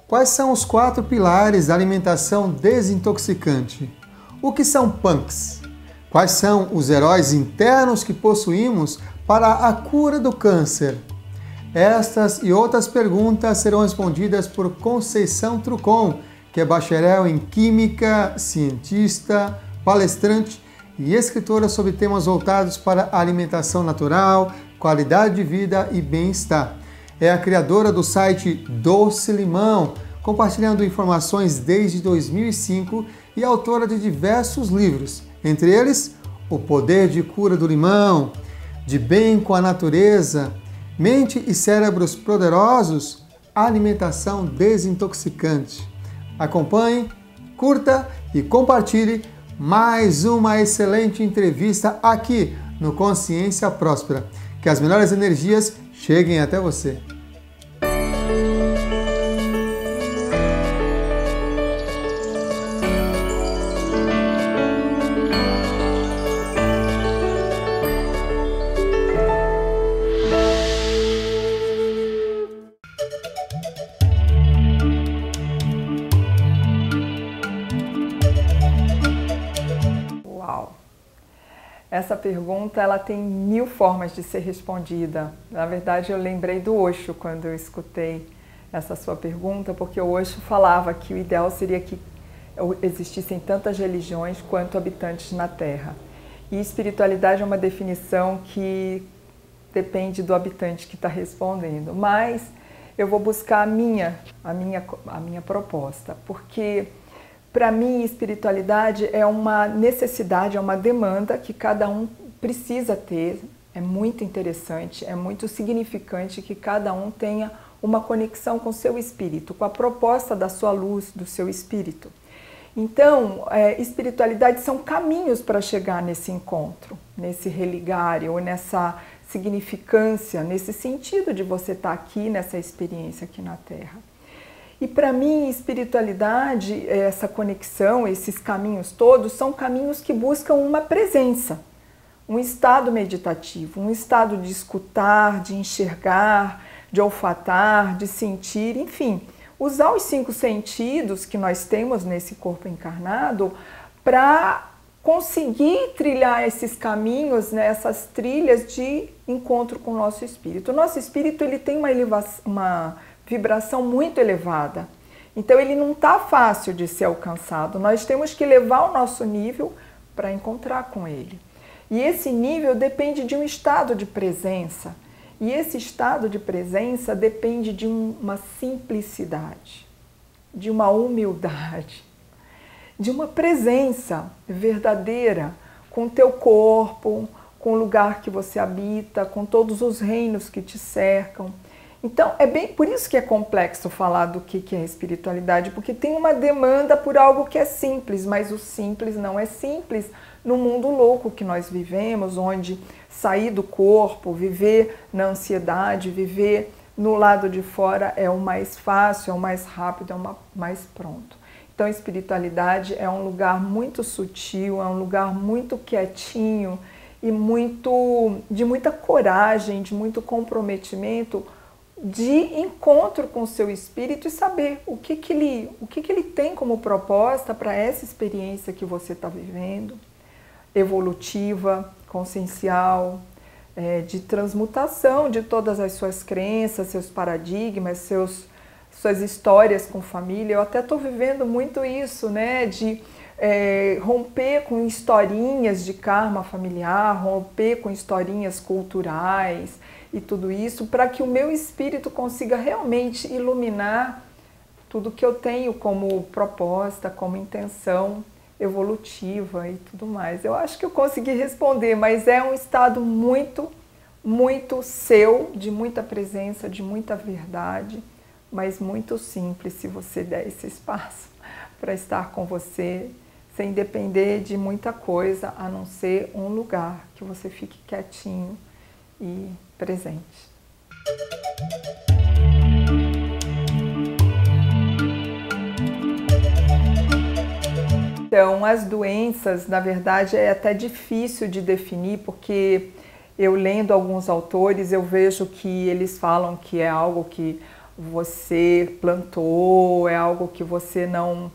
Quais são os 4 pilares da alimentação desintoxicante? O que são punks? Quais são os heróis internos que possuímos para a cura do câncer? Estas e outras perguntas serão respondidas por Conceição Trucon, que é bacharel em Química, cientista, palestrante e escritora sobre temas voltados para a alimentação natural, qualidade de vida e bem-estar. É a criadora do site Doce Limão, compartilhando informações desde 2005 e autora de diversos livros, entre eles O Poder de Cura do Limão, De Bem com a Natureza, Mente e Cérebros Poderosos, Alimentação Desintoxicante. Acompanhe, curta e compartilhe mais uma excelente entrevista aqui no Consciência Próspera. Que as melhores energias cheguem até você. Essa pergunta ela tem 1000 formas de ser respondida. Na verdade, eu lembrei do Osho quando eu escutei essa sua pergunta, porque o Osho falava que o ideal seria que existissem tantas religiões quanto habitantes na Terra. E espiritualidade é uma definição que depende do habitante que está respondendo. Mas eu vou buscar a minha proposta, porque para mim, espiritualidade é uma necessidade, é uma demanda que cada um precisa ter. É muito interessante, é muito significante que cada um tenha uma conexão com o seu espírito, com a proposta da sua luz, do seu espírito. Então, espiritualidade são caminhos para chegar nesse encontro, nesse religar, ou nessa significância, nesse sentido de você estar aqui, nessa experiência aqui na Terra. E para mim, espiritualidade, essa conexão, esses caminhos todos, são caminhos que buscam uma presença, um estado meditativo, um estado de escutar, de enxergar, de olfatar, de sentir, enfim, usar os 5 sentidos que nós temos nesse corpo encarnado para conseguir trilhar esses caminhos, né, essas trilhas de encontro com o nosso espírito. O nosso espírito ele tem uma vibração muito elevada, então ele não está fácil de ser alcançado. Nós temos que levar o nosso nível para encontrar com ele. E esse nível depende de um estado de presença, e esse estado de presença depende de uma simplicidade, de uma humildade, de uma presença verdadeira com o teu corpo, com o lugar que você habita, com todos os reinos que te cercam. Então, é bem por isso que é complexo falar do que é espiritualidade, porque tem uma demanda por algo que é simples, mas o simples não é simples no mundo louco que nós vivemos, onde sair do corpo, viver na ansiedade, viver no lado de fora é o mais fácil, é o mais rápido, é o mais pronto. Então, a espiritualidade é um lugar muito sutil, é um lugar muito quietinho e de muita coragem, de muito comprometimento, de encontro com o seu espírito e saber o que ele tem como proposta para essa experiência que você está vivendo, evolutiva, consciencial, de transmutação de todas as suas crenças, seus paradigmas, suas histórias com família. Eu até estou vivendo muito isso, né, de romper com historinhas de karma familiar, romper com historinhas culturais, e tudo isso para que o meu espírito consiga realmente iluminar tudo que eu tenho como proposta, como intenção evolutiva e tudo mais. Eu acho que eu consegui responder, mas é um estado muito, muito seu, de muita presença, de muita verdade, mas muito simples se você der esse espaço para estar com você, sem depender de muita coisa, a não ser um lugar que você fique quietinho e presente. Então, as doenças, na verdade, é até difícil de definir, porque eu lendo alguns autores, eu vejo que eles falam que é algo que você plantou, é algo que você não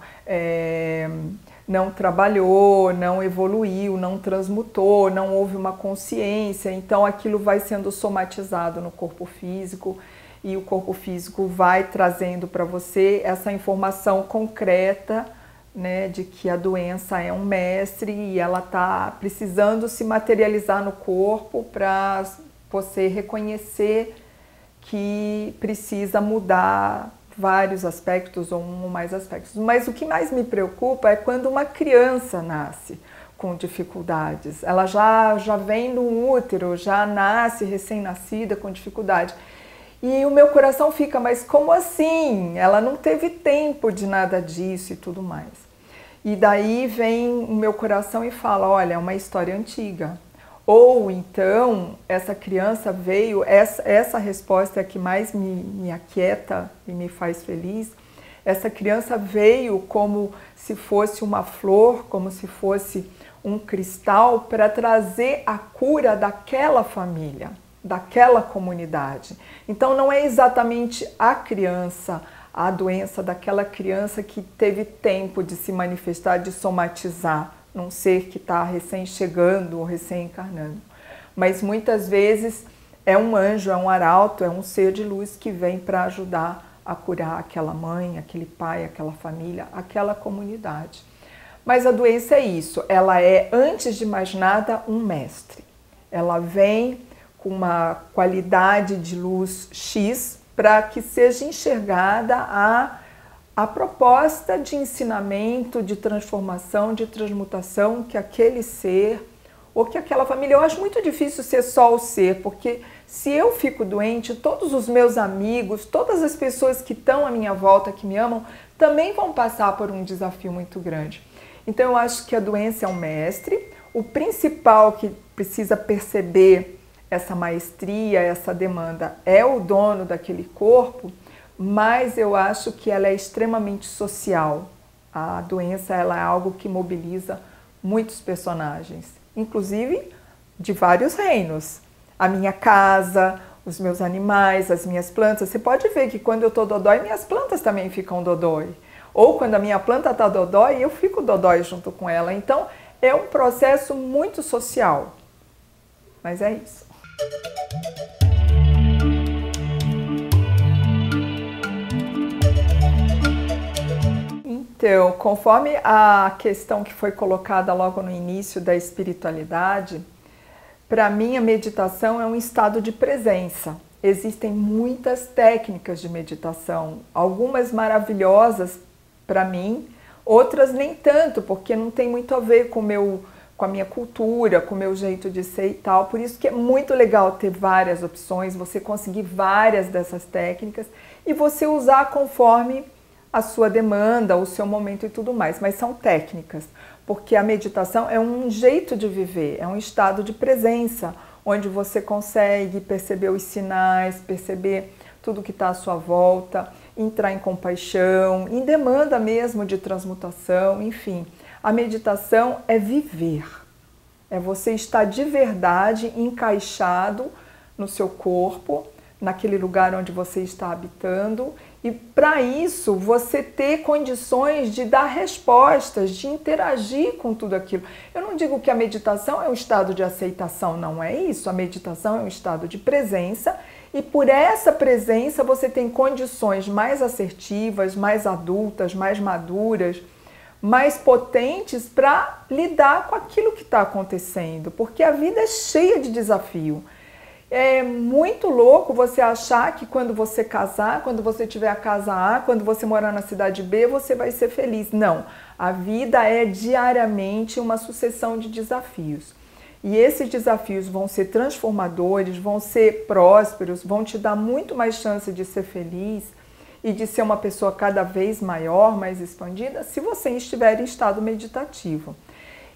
trabalhou, não evoluiu, não transmutou, não houve uma consciência, então aquilo vai sendo somatizado no corpo físico e o corpo físico vai trazendo para você essa informação concreta, né, de que a doença é um mestre e ela está precisando se materializar no corpo para você reconhecer que precisa mudar vários aspectos ou um ou mais aspectos. Mas o que mais me preocupa é quando uma criança nasce com dificuldades. Ela já vem no útero, já nasce recém-nascida com dificuldade. E o meu coração fica, mas como assim? Ela não teve tempo de nada disso e tudo mais. E daí vem o meu coração e fala, olha, é uma história antiga. Ou então, essa criança veio, essa resposta é a que mais me aquieta e me faz feliz. Essa criança veio como se fosse uma flor, como se fosse um cristal para trazer a cura daquela família, daquela comunidade. Então não é exatamente a criança, a doença daquela criança que teve tempo de se manifestar, de somatizar num ser que está recém-chegando ou recém-encarnando. Mas muitas vezes é um anjo, é um arauto, é um ser de luz que vem para ajudar a curar aquela mãe, aquele pai, aquela família, aquela comunidade. Mas a doença é isso, ela é, antes de mais nada, um mestre. Ela vem com uma qualidade de luz X para que seja enxergada a proposta de ensinamento, de transformação, de transmutação que aquele ser ou que aquela família... Eu acho muito difícil ser só o ser, porque se eu fico doente, todos os meus amigos, todas as pessoas que estão à minha volta, que me amam, também vão passar por um desafio muito grande. Então eu acho que a doença é um mestre, o principal que precisa perceber essa maestria, essa demanda, é o dono daquele corpo, mas eu acho que ela é extremamente social. A doença ela é algo que mobiliza muitos personagens, inclusive de vários reinos. A minha casa, os meus animais, as minhas plantas. Você pode ver que quando eu estou dodói, minhas plantas também ficam dodói. Ou quando a minha planta está dodói, eu fico dodói junto com ela. Então, é um processo muito social. Mas é isso. Então, conforme a questão que foi colocada logo no início da espiritualidade, para mim a meditação é um estado de presença. Existem muitas técnicas de meditação, algumas maravilhosas para mim, outras nem tanto, porque não tem muito a ver com a minha cultura, com o meu jeito de ser e tal. Por isso que é muito legal ter várias opções, você conseguir várias dessas técnicas e você usar conforme a sua demanda, o seu momento e tudo mais. Mas são técnicas, porque a meditação é um jeito de viver, é um estado de presença, onde você consegue perceber os sinais, perceber tudo que está à sua volta, entrar em compaixão, em demanda mesmo de transmutação, enfim. A meditação é viver, é você estar de verdade encaixado no seu corpo, naquele lugar onde você está habitando, e para isso você ter condições de dar respostas, de interagir com tudo aquilo. Eu não digo que a meditação é um estado de aceitação, não é isso. A meditação é um estado de presença e por essa presença você tem condições mais assertivas, mais adultas, mais maduras, mais potentes para lidar com aquilo que está acontecendo, porque a vida é cheia de desafio. É muito louco você achar que quando você casar, quando você tiver a casa A, quando você morar na cidade B, você vai ser feliz. Não, a vida é diariamente uma sucessão de desafios. E esses desafios vão ser transformadores, vão ser prósperos, vão te dar muito mais chance de ser feliz e de ser uma pessoa cada vez maior, mais expandida, se você estiver em estado meditativo.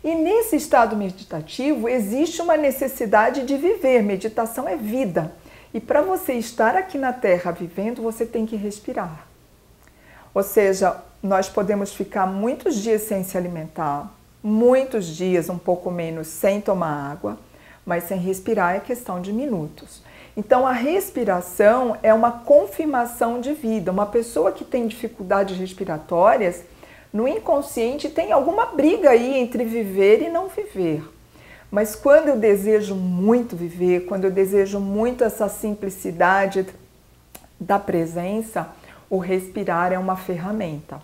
E nesse estado meditativo existe uma necessidade de viver. Meditação é vida. E para você estar aqui na Terra vivendo, você tem que respirar. Ou seja, nós podemos ficar muitos dias sem se alimentar, muitos dias, um pouco menos, sem tomar água, mas sem respirar é questão de minutos. Então a respiração é uma confirmação de vida. Uma pessoa que tem dificuldades respiratórias, no inconsciente tem alguma briga aí entre viver e não viver. Mas quando eu desejo muito viver, quando eu desejo muito essa simplicidade da presença, o respirar é uma ferramenta.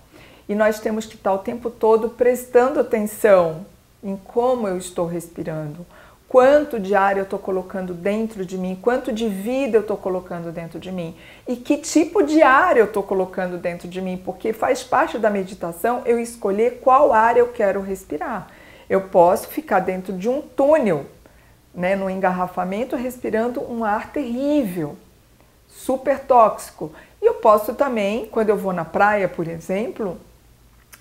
E nós temos que estar o tempo todo prestando atenção em como eu estou respirando, quanto de ar eu estou colocando dentro de mim, quanto de vida eu estou colocando dentro de mim e que tipo de ar eu estou colocando dentro de mim, porque faz parte da meditação eu escolher qual ar eu quero respirar. Eu posso ficar dentro de um túnel, né, no engarrafamento, respirando um ar terrível, super tóxico. E eu posso também, quando eu vou na praia, por exemplo,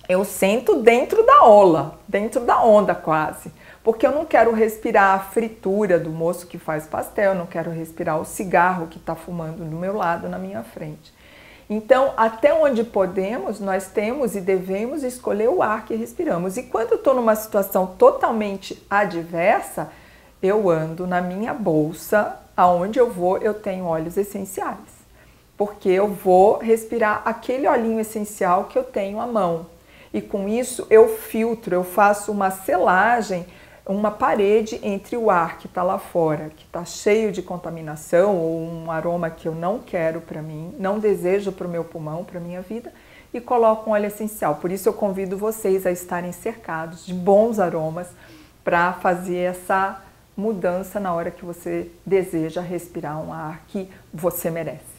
eu sento dentro da ola, dentro da onda quase, porque eu não quero respirar a fritura do moço que faz pastel, eu não quero respirar o cigarro que está fumando do meu lado, na minha frente. Então, até onde podemos, nós temos e devemos escolher o ar que respiramos. E quando eu estou numa situação totalmente adversa, eu ando na minha bolsa, aonde eu vou, eu tenho óleos essenciais, porque eu vou respirar aquele olhinho essencial que eu tenho à mão. E com isso eu filtro, eu faço uma selagem, uma parede entre o ar que está lá fora, que está cheio de contaminação ou um aroma que eu não quero para mim, não desejo para o meu pulmão, para a minha vida, e coloco um óleo essencial. Por isso eu convido vocês a estarem cercados de bons aromas para fazer essa mudança na hora que você deseja respirar um ar que você merece.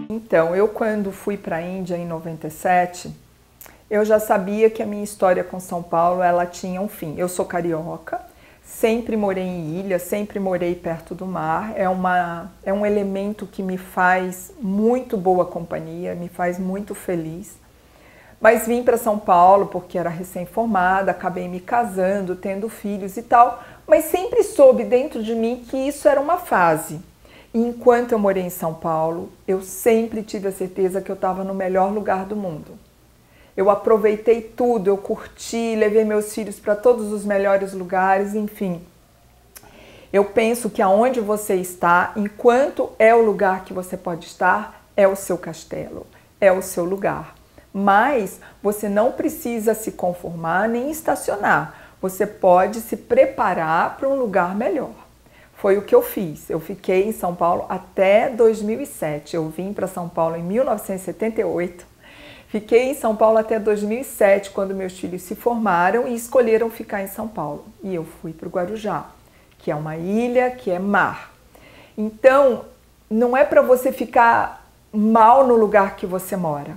Então, eu quando fui para a Índia em 97, eu já sabia que a minha história com São Paulo, ela tinha um fim. Eu sou carioca, sempre morei em ilha, sempre morei perto do mar. É um elemento que me faz muito boa companhia, me faz muito feliz. Mas vim para São Paulo porque era recém-formada, acabei me casando, tendo filhos e tal, mas sempre soube dentro de mim que isso era uma fase. E enquanto eu morei em São Paulo, eu sempre tive a certeza que eu estava no melhor lugar do mundo. Eu aproveitei tudo, eu curti, levei meus filhos para todos os melhores lugares, enfim. Eu penso que aonde você está, enquanto é o lugar que você pode estar, é o seu castelo, é o seu lugar. Mas você não precisa se conformar nem estacionar. Você pode se preparar para um lugar melhor. Foi o que eu fiz. Eu fiquei em São Paulo até 2007. Eu vim para São Paulo em 1978. Fiquei em São Paulo até 2007, quando meus filhos se formaram e escolheram ficar em São Paulo. E eu fui para o Guarujá, que é uma ilha, que é mar. Então, não é para você ficar mal no lugar que você mora.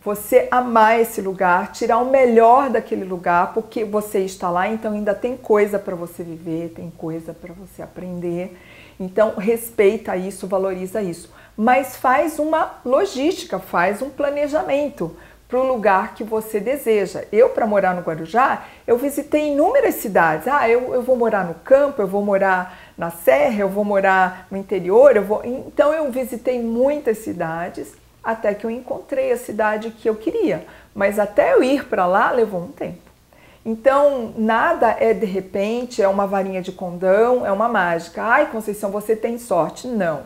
Você amar esse lugar, tirar o melhor daquele lugar, porque você está lá, então ainda tem coisa para você viver, tem coisa para você aprender. Então, respeita isso, valoriza isso. Mas faz uma logística, faz um planejamento para o lugar que você deseja. Eu, para morar no Guarujá, eu visitei inúmeras cidades. Eu vou morar no campo, eu vou morar na serra, eu vou morar no interior. Então, eu visitei muitas cidades, até que eu encontrei a cidade que eu queria. Mas até eu ir para lá, levou um tempo. Então, nada é de repente, é uma varinha de condão, é uma mágica. Ai, Conceição, você tem sorte. Não.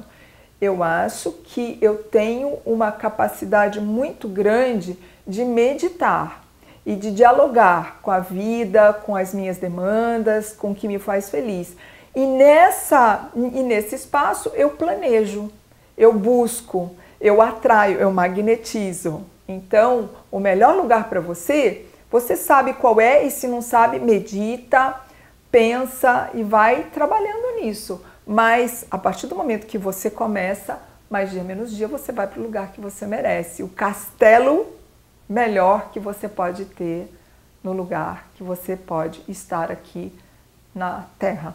Eu acho que eu tenho uma capacidade muito grande de meditar e de dialogar com a vida, com as minhas demandas, com o que me faz feliz. E nesse espaço eu planejo, eu busco, eu atraio, eu magnetizo. Então, o melhor lugar para você, você sabe qual é, e se não sabe, medita, pensa e vai trabalhando nisso. Mas a partir do momento que você começa, mais dia menos dia, você vai para o lugar que você merece. O castelo melhor que você pode ter no lugar que você pode estar aqui na Terra.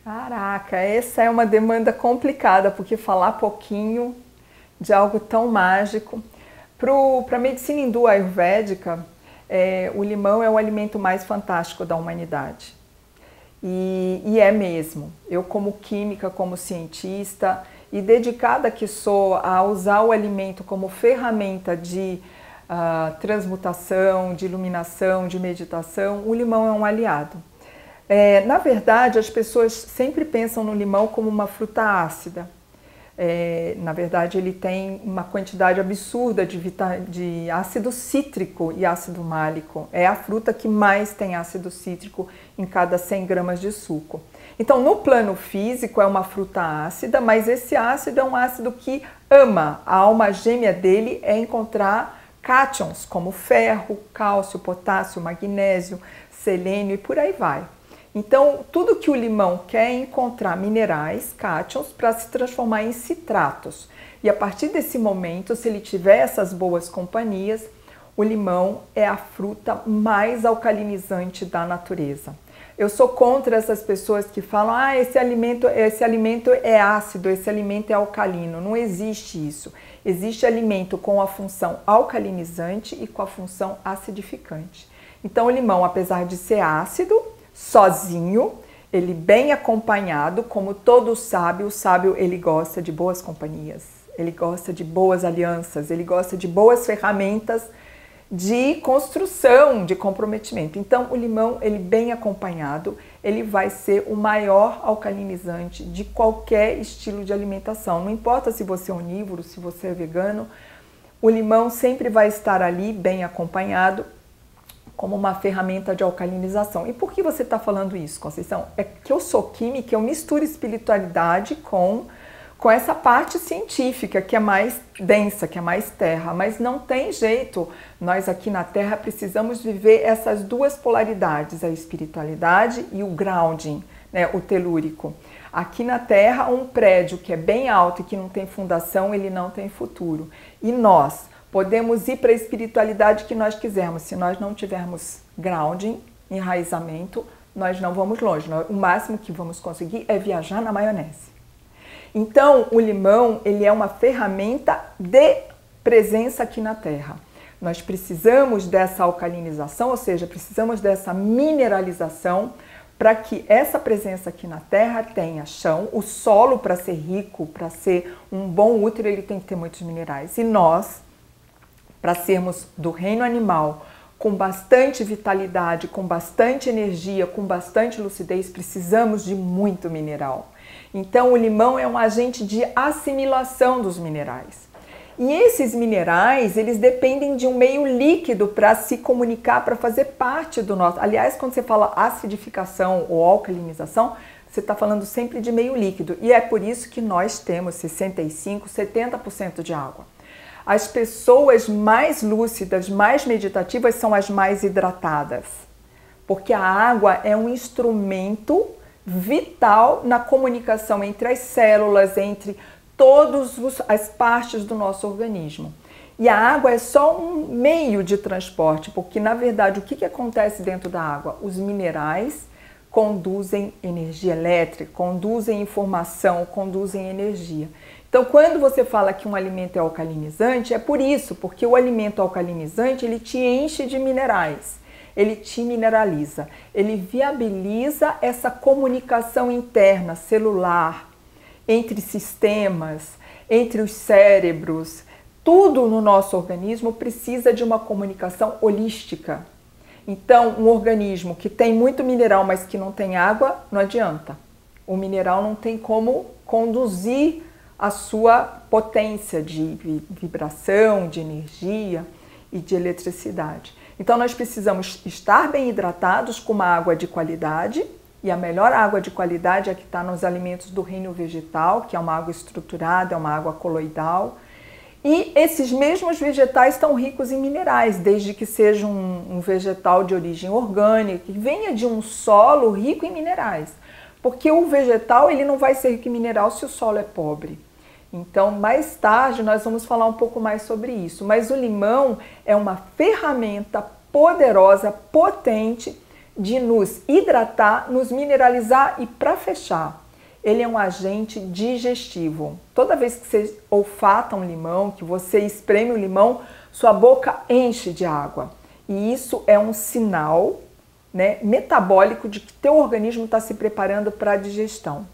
Caraca, essa é uma demanda complicada, porque falar pouquinho de algo tão mágico. Para a medicina hindu ayurvédica, o limão é o alimento mais fantástico da humanidade. E é mesmo. Eu, como química, como cientista, e dedicada que sou a usar o alimento como ferramenta de transmutação, de iluminação, de meditação, o limão é um aliado. Na verdade, as pessoas sempre pensam no limão como uma fruta ácida. Na verdade, ele tem uma quantidade absurda de ácido cítrico e ácido málico. É a fruta que mais tem ácido cítrico em cada 100 gramas de suco. Então, no plano físico, é uma fruta ácida, mas esse ácido é um ácido que ama. A alma gêmea dele é encontrar cátions, como ferro, cálcio, potássio, magnésio, selênio e por aí vai. Então, tudo que o limão quer é encontrar minerais, cátions, para se transformar em citratos. E a partir desse momento, se ele tiver essas boas companhias, o limão é a fruta mais alcalinizante da natureza. Eu sou contra essas pessoas que falam, esse alimento é ácido, esse alimento é alcalino. Não existe isso. Existe alimento com a função alcalinizante e com a função acidificante. Então, o limão, apesar de ser ácido, sozinho, ele bem acompanhado, como todo sábio, o sábio ele gosta de boas companhias, ele gosta de boas alianças, ele gosta de boas ferramentas de construção, de comprometimento. Então, o limão, ele bem acompanhado, ele vai ser o maior alcalinizante de qualquer estilo de alimentação. Não importa se você é onívoro, se você é vegano, o limão sempre vai estar ali bem acompanhado, como uma ferramenta de alcalinização. E por que você está falando isso, Conceição? É que eu sou química, eu misturo espiritualidade com essa parte científica, que é mais densa, que é mais terra. Mas não tem jeito, nós aqui na Terra precisamos viver essas duas polaridades, a espiritualidade e o grounding, né, o telúrico. Aqui na Terra, um prédio que é bem alto e que não tem fundação, ele não tem futuro. E nós podemos ir para a espiritualidade que nós quisermos. Se nós não tivermos grounding, enraizamento, nós não vamos longe. O máximo que vamos conseguir é viajar na maionese. Então, o limão, ele é uma ferramenta de presença aqui na Terra. Nós precisamos dessa alcalinização, ou seja, precisamos dessa mineralização para que essa presença aqui na Terra tenha chão. O solo, para ser rico, para ser um bom útero, ele tem que ter muitos minerais. E nós, para sermos do reino animal, com bastante vitalidade, com bastante energia, com bastante lucidez, precisamos de muito mineral. Então, o limão é um agente de assimilação dos minerais. E esses minerais, eles dependem de um meio líquido para se comunicar, para fazer parte do nosso... Aliás, quando você fala acidificação ou alcalinização, você está falando sempre de meio líquido. E é por isso que nós temos 65%, 70% de água. As pessoas mais lúcidas, mais meditativas são as mais hidratadas, porque a água é um instrumento vital na comunicação entre as células, entre todas as partes do nosso organismo. E a água é só um meio de transporte, porque na verdade o que acontece dentro da água? Os minerais conduzem energia elétrica, conduzem informação, conduzem energia. Então, quando você fala que um alimento é alcalinizante, é por isso, porque o alimento alcalinizante, ele te enche de minerais, ele te mineraliza, ele viabiliza essa comunicação interna, celular, entre sistemas, entre os cérebros. Tudo no nosso organismo precisa de uma comunicação holística. Então, um organismo que tem muito mineral, mas que não tem água, não adianta. O mineral não tem como conduzir a sua potência de vibração, de energia e de eletricidade. Então, nós precisamos estar bem hidratados com uma água de qualidade, e a melhor água de qualidade é a que está nos alimentos do reino vegetal, que é uma água estruturada, é uma água coloidal. E esses mesmos vegetais estão ricos em minerais, desde que seja um vegetal de origem orgânica, que venha de um solo rico em minerais. Porque o vegetal ele não vai ser rico em mineral se o solo é pobre. Então, mais tarde, nós vamos falar um pouco mais sobre isso. Mas o limão é uma ferramenta poderosa, potente, de nos hidratar, nos mineralizar e, para fechar, ele é um agente digestivo. Toda vez que você olfata um limão, que você espreme o limão, sua boca enche de água. E isso é um sinal, né, metabólico de que teu organismo está se preparando para a digestão.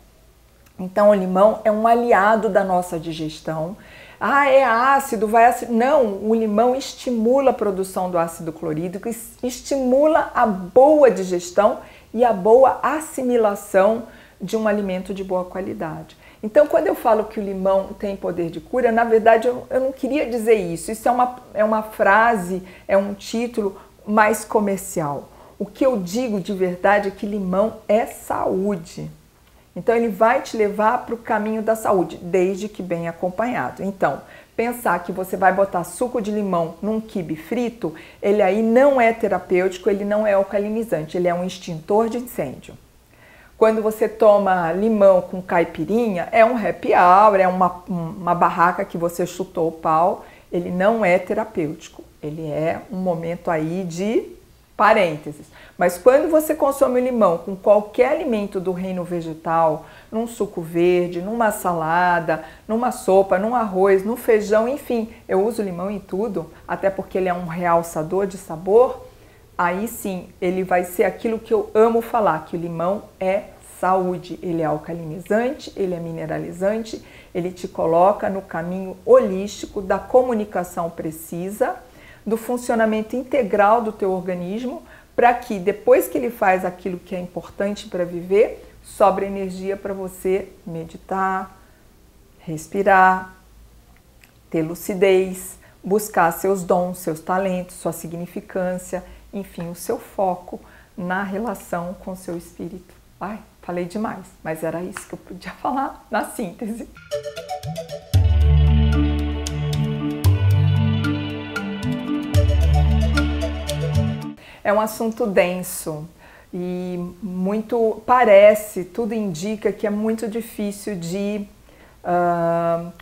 Então o limão é um aliado da nossa digestão. Ah, é ácido, vai ácido. Não, o limão estimula a produção do ácido clorídrico, estimula a boa digestão e a boa assimilação de um alimento de boa qualidade. Então, quando eu falo que o limão tem poder de cura, na verdade eu não queria dizer isso. Isso é uma frase, é um título mais comercial. O que eu digo de verdade é que limão é saúde. Então, ele vai te levar para o caminho da saúde, desde que bem acompanhado. Então, pensar que você vai botar suco de limão num quibe frito, ele aí não é terapêutico, ele não é alcalinizante, ele é um extintor de incêndio. Quando você toma limão com caipirinha, é um happy hour, é uma barraca que você chutou o pau, ele não é terapêutico, ele é um momento aí de parênteses. Mas quando você consome o limão com qualquer alimento do reino vegetal, num suco verde, numa salada, numa sopa, num arroz, no feijão, enfim, eu uso limão em tudo, até porque ele é um realçador de sabor, aí sim, ele vai ser aquilo que eu amo falar, que o limão é saúde, ele é alcalinizante, ele é mineralizante, ele te coloca no caminho holístico da comunicação precisa, do funcionamento integral do teu organismo, para que depois que ele faz aquilo que é importante para viver, sobra energia para você meditar, respirar, ter lucidez, buscar seus dons, seus talentos, sua significância, enfim, o seu foco na relação com o seu espírito. Ai, falei demais, mas era isso que eu podia falar na síntese. É um assunto denso e tudo indica que é muito difícil de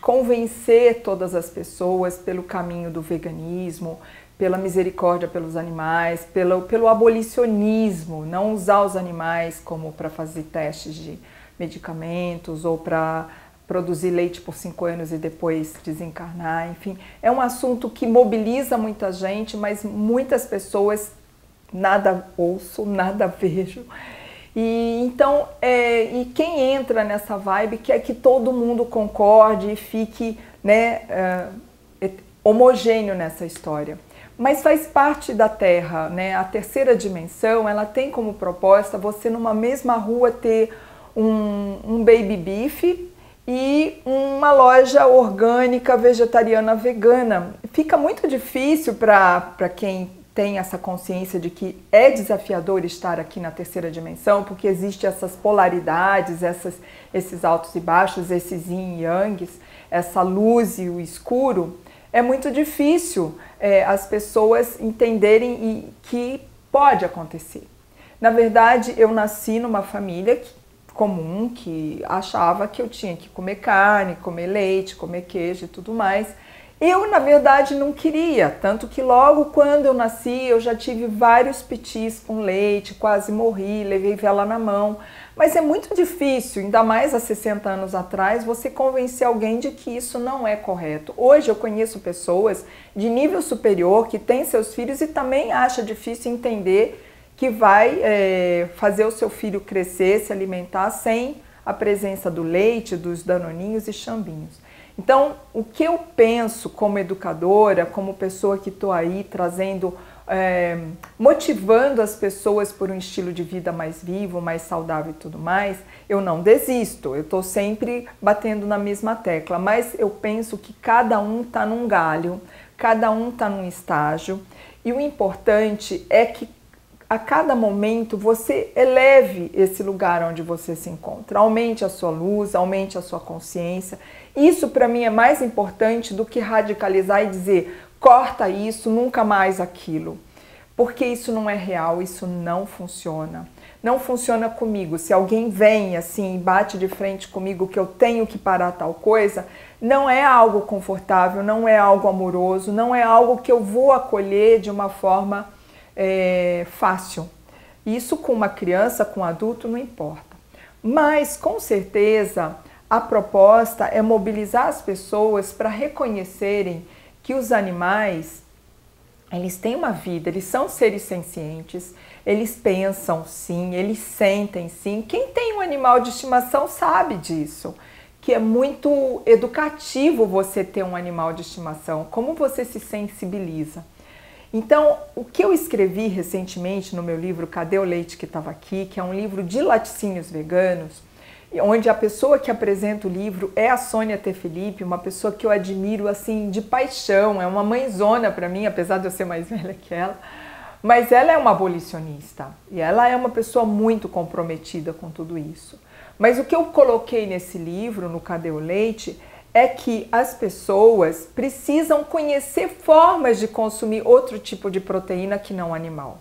convencer todas as pessoas pelo caminho do veganismo, pela misericórdia pelos animais, pelo abolicionismo, não usar os animais como para fazer testes de medicamentos ou para produzir leite por 5 anos e depois desencarnar, enfim. É um assunto que mobiliza muita gente, mas muitas pessoas nada ouço, nada vejo. E então, e quem entra nessa vibe quer que todo mundo concorde e fique, né, homogêneo nessa história. Mas faz parte da Terra, né? A terceira dimensão, ela tem como proposta você numa mesma rua ter um baby beef e uma loja orgânica, vegetariana, vegana. Fica muito difícil para quem tem essa consciência de que é desafiador estar aqui na terceira dimensão, porque existem essas polaridades, esses altos e baixos, esses yin e yangs, essa luz e o escuro. É muito difícil as pessoas entenderem que pode acontecer. Na verdade, eu nasci numa família comum que achava que eu tinha que comer carne, comer leite, comer queijo e tudo mais. Eu, na verdade, não queria, tanto que logo quando eu nasci eu já tive vários pitis com leite, quase morri, levei vela na mão. Mas é muito difícil, ainda mais há 60 anos atrás, você convencer alguém de que isso não é correto. Hoje eu conheço pessoas de nível superior que têm seus filhos e também acha difícil entender que vai fazer o seu filho crescer, se alimentar sem a presença do leite, dos danoninhos e chambinhos. Então, o que eu penso como educadora, como pessoa que estou aí trazendo, motivando as pessoas por um estilo de vida mais vivo, mais saudável e tudo mais, eu não desisto, eu estou sempre batendo na mesma tecla, mas eu penso que cada um está num galho, cada um está num estágio, e o importante é que a cada momento você eleve esse lugar onde você se encontra, aumente a sua luz, aumente a sua consciência. Isso para mim é mais importante do que radicalizar e dizer corta isso, nunca mais aquilo, porque isso não é real, isso não funciona. Não funciona comigo. Se alguém vem assim e bate de frente comigo que eu tenho que parar tal coisa, não é algo confortável, não é algo amoroso, não é algo que eu vou acolher de uma forma fácil. Isso com uma criança, com um adulto, não importa. Mas, com certeza, a proposta é mobilizar as pessoas para reconhecerem que os animais eles têm uma vida, eles são seres sencientes, eles pensam sim, eles sentem sim. Quem tem um animal de estimação sabe disso, que é muito educativo você ter um animal de estimação, como você se sensibiliza. Então, o que eu escrevi recentemente no meu livro Cadê o Leite que estava aqui, que é um livro de laticínios veganos, onde a pessoa que apresenta o livro é a Sônia T. Felipe, uma pessoa que eu admiro assim de paixão, é uma mãezona para mim, apesar de eu ser mais velha que ela, mas ela é uma abolicionista e ela é uma pessoa muito comprometida com tudo isso. Mas o que eu coloquei nesse livro, no Cadê o Leite, é que as pessoas precisam conhecer formas de consumir outro tipo de proteína que não animal.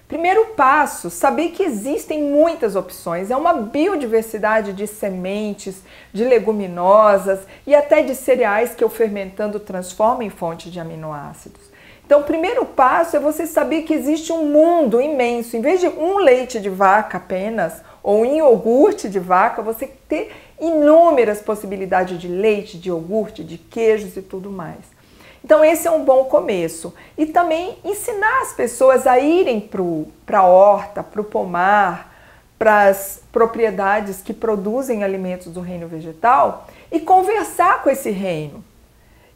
Primeiro passo, saber que existem muitas opções, é uma biodiversidade de sementes, de leguminosas e até de cereais que eu fermentando transformo em fonte de aminoácidos. Então, o primeiro passo é você saber que existe um mundo imenso. Em vez de um leite de vaca apenas, ou um iogurte de vaca, você ter inúmeras possibilidades de leite, de iogurte, de queijos e tudo mais. Então esse é um bom começo. E também ensinar as pessoas a irem para a horta, para o pomar, para as propriedades que produzem alimentos do reino vegetal e conversar com esse reino.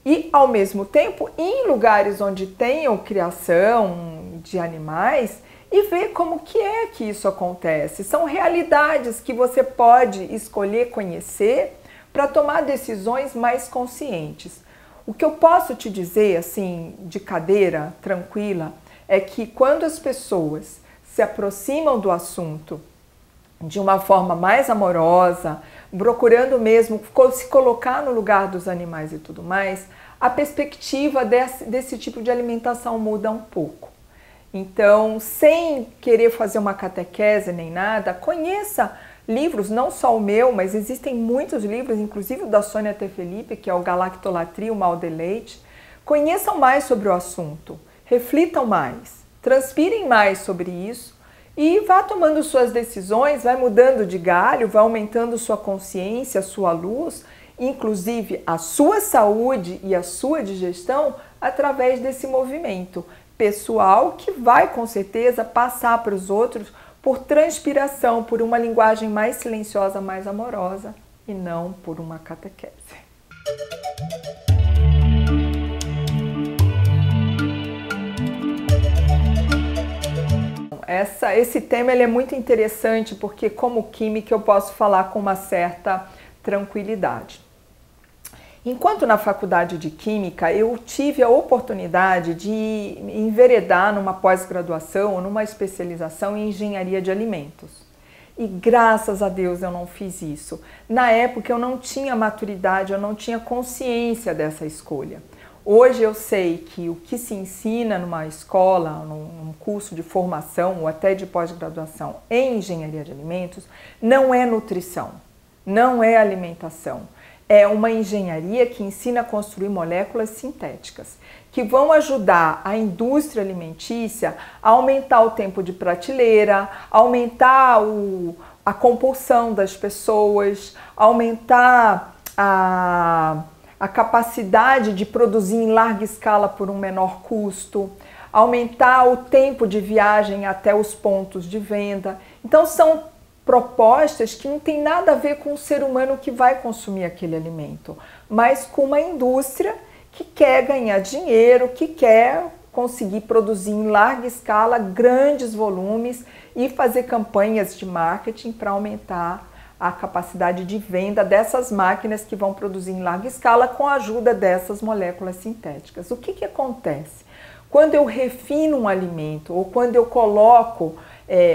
E, ao mesmo tempo, ir em lugares onde tenham criação de animais e ver como que é que isso acontece. São realidades que você pode escolher conhecer para tomar decisões mais conscientes. O que eu posso te dizer, assim, de cadeira tranquila, é que quando as pessoas se aproximam do assunto de uma forma mais amorosa, procurando mesmo se colocar no lugar dos animais e tudo mais, a perspectiva desse tipo de alimentação muda um pouco. Então, sem querer fazer uma catequese nem nada, conheça livros, não só o meu, mas existem muitos livros, inclusive o da Sônia T. Felipe, que é o Galactolatria, o Mal de Leite. Conheçam mais sobre o assunto, reflitam mais, transpirem mais sobre isso e vá tomando suas decisões, vai mudando de galho, vai aumentando sua consciência, sua luz, inclusive a sua saúde e a sua digestão através desse movimento pessoal que vai com certeza passar para os outros por transpiração, por uma linguagem mais silenciosa, mais amorosa e não por uma catequese. Esse tema ele é muito interessante porque, como química, eu posso falar com uma certa tranquilidade. Enquanto na faculdade de Química, eu tive a oportunidade de enveredar numa pós-graduação ou numa especialização em engenharia de alimentos. E graças a Deus eu não fiz isso. Na época eu não tinha maturidade, eu não tinha consciência dessa escolha. Hoje eu sei que o que se ensina numa escola, num curso de formação ou até de pós-graduação em engenharia de alimentos, não é nutrição, não é alimentação. É uma engenharia que ensina a construir moléculas sintéticas, que vão ajudar a indústria alimentícia a aumentar o tempo de prateleira, aumentar a compulsão das pessoas, aumentar a capacidade de produzir em larga escala por um menor custo, aumentar o tempo de viagem até os pontos de venda. Então são propostas que não tem nada a ver com o ser humano que vai consumir aquele alimento, mas com uma indústria que quer ganhar dinheiro, que quer conseguir produzir em larga escala grandes volumes e fazer campanhas de marketing para aumentar a capacidade de venda dessas máquinas que vão produzir em larga escala com a ajuda dessas moléculas sintéticas. O que acontece? Quando eu refino um alimento ou quando eu coloco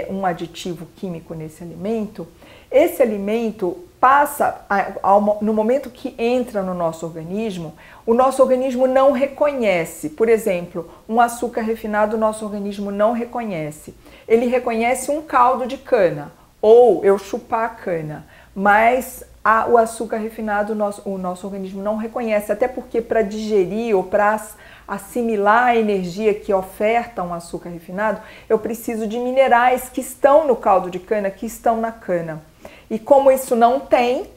um aditivo químico nesse alimento, esse alimento passa, no momento que entra no nosso organismo, o nosso organismo não reconhece. Por exemplo, um açúcar refinado o nosso organismo não reconhece. Ele reconhece um caldo de cana ou eu chupar a cana, mas o açúcar refinado o nosso organismo não reconhece, até porque para digerir ou para assimilar a energia que oferta um açúcar refinado, eu preciso de minerais que estão no caldo de cana, que estão na cana. E como isso não tem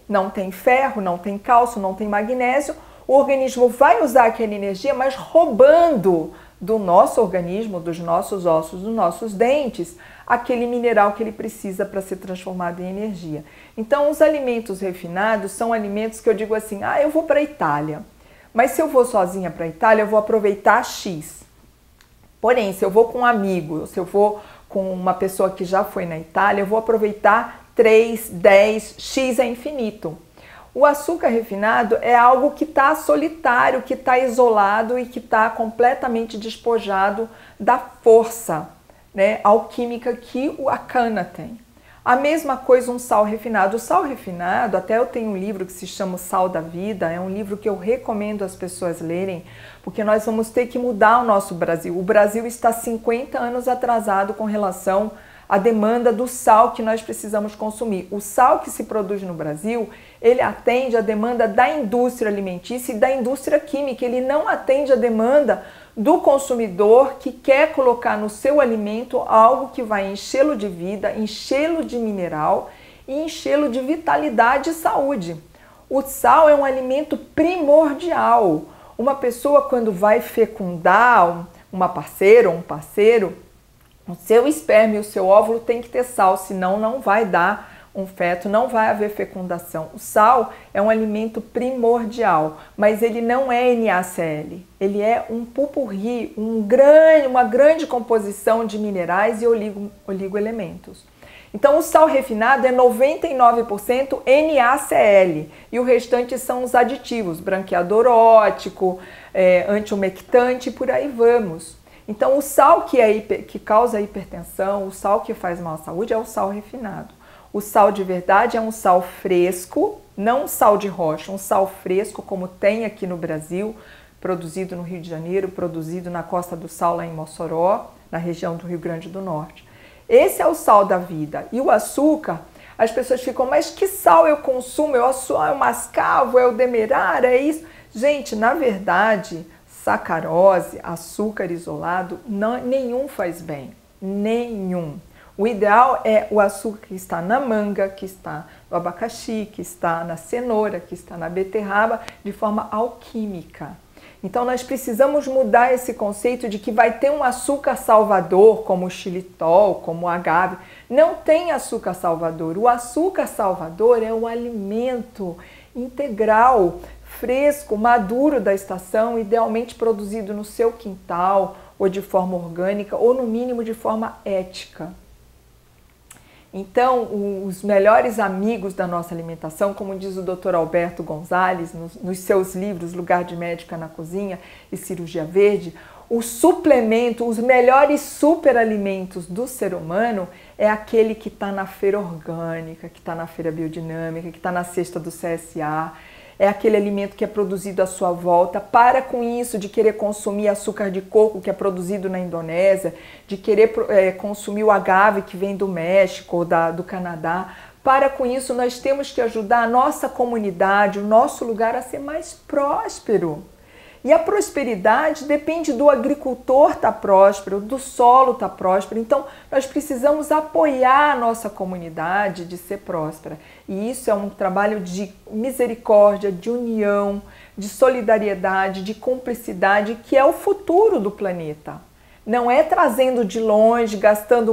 ferro, não tem cálcio, não tem magnésio, o organismo vai usar aquela energia, mas roubando do nosso organismo, dos nossos ossos, dos nossos dentes, aquele mineral que ele precisa para ser transformado em energia. Então, os alimentos refinados são alimentos que eu digo assim, eu vou para a Itália, mas se eu vou sozinha para a Itália, eu vou aproveitar X. Porém, se eu vou com um amigo, se eu vou com uma pessoa que já foi na Itália, eu vou aproveitar 3, 10, X é infinito. O açúcar refinado é algo que está solitário, que está isolado e que está completamente despojado da força, né, alquímica que a cana tem. A mesma coisa um sal refinado. O sal refinado, até eu tenho um livro que se chama O Sal da Vida, é um livro que eu recomendo as pessoas lerem, porque nós vamos ter que mudar o nosso Brasil. O Brasil está 50 anos atrasado com relação à demanda do sal que nós precisamos consumir. O sal que se produz no Brasil, ele atende à demanda da indústria alimentícia e da indústria química, ele não atende à demanda do consumidor que quer colocar no seu alimento algo que vai enchê-lo de vida, enchê-lo de mineral e enchê-lo de vitalidade e saúde. O sal é um alimento primordial. Uma pessoa, quando vai fecundar uma parceira ou um parceiro, o seu esperma e o seu óvulo tem que ter sal, senão não vai dar um feto, não vai haver fecundação. O sal é um alimento primordial, mas ele não é NaCl. Ele é um pupurri, uma grande composição de minerais e oligoelementos. Então, o sal refinado é 99% NaCl e o restante são os aditivos, branqueador óptico, antiumectante e por aí vamos. Então, o sal que causa hipertensão, o sal que faz mal à saúde é o sal refinado. O sal de verdade é um sal fresco, não um sal de rocha, um sal fresco como tem aqui no Brasil, produzido no Rio de Janeiro, produzido na Costa do Sal, lá em Mossoró, na região do Rio Grande do Norte. Esse é o sal da vida. E o açúcar, as pessoas ficam, mas que sal eu consumo? Eu mascavo, é o demerara, é isso? Gente, na verdade, sacarose, açúcar isolado, nenhum faz bem, nenhum. O ideal é o açúcar que está na manga, que está no abacaxi, que está na cenoura, que está na beterraba, de forma alquímica. Então nós precisamos mudar esse conceito de que vai ter um açúcar salvador, como o xilitol, como o agave. Não tem açúcar salvador. O açúcar salvador é o alimento integral, fresco, maduro da estação, idealmente produzido no seu quintal, ou de forma orgânica, ou no mínimo de forma ética. Então, os melhores amigos da nossa alimentação, como diz o Dr. Alberto Gonzalez, nos seus livros Lugar de Médica na Cozinha e Cirurgia Verde, o suplemento, os melhores superalimentos do ser humano é aquele que está na feira orgânica, que está na feira biodinâmica, que está na cesta do CSA, é aquele alimento que é produzido à sua volta. Para com isso de querer consumir açúcar de coco que é produzido na Indonésia, de querer consumir o agave que vem do México ou do Canadá. Para com isso, nós temos que ajudar a nossa comunidade, o nosso lugar a ser mais próspero. E a prosperidade depende do agricultor estar próspero, do solo estar próspero. Então, nós precisamos apoiar a nossa comunidade de ser próspera. E isso é um trabalho de misericórdia, de união, de solidariedade, de cumplicidade, que é o futuro do planeta. Não é trazendo de longe, gastando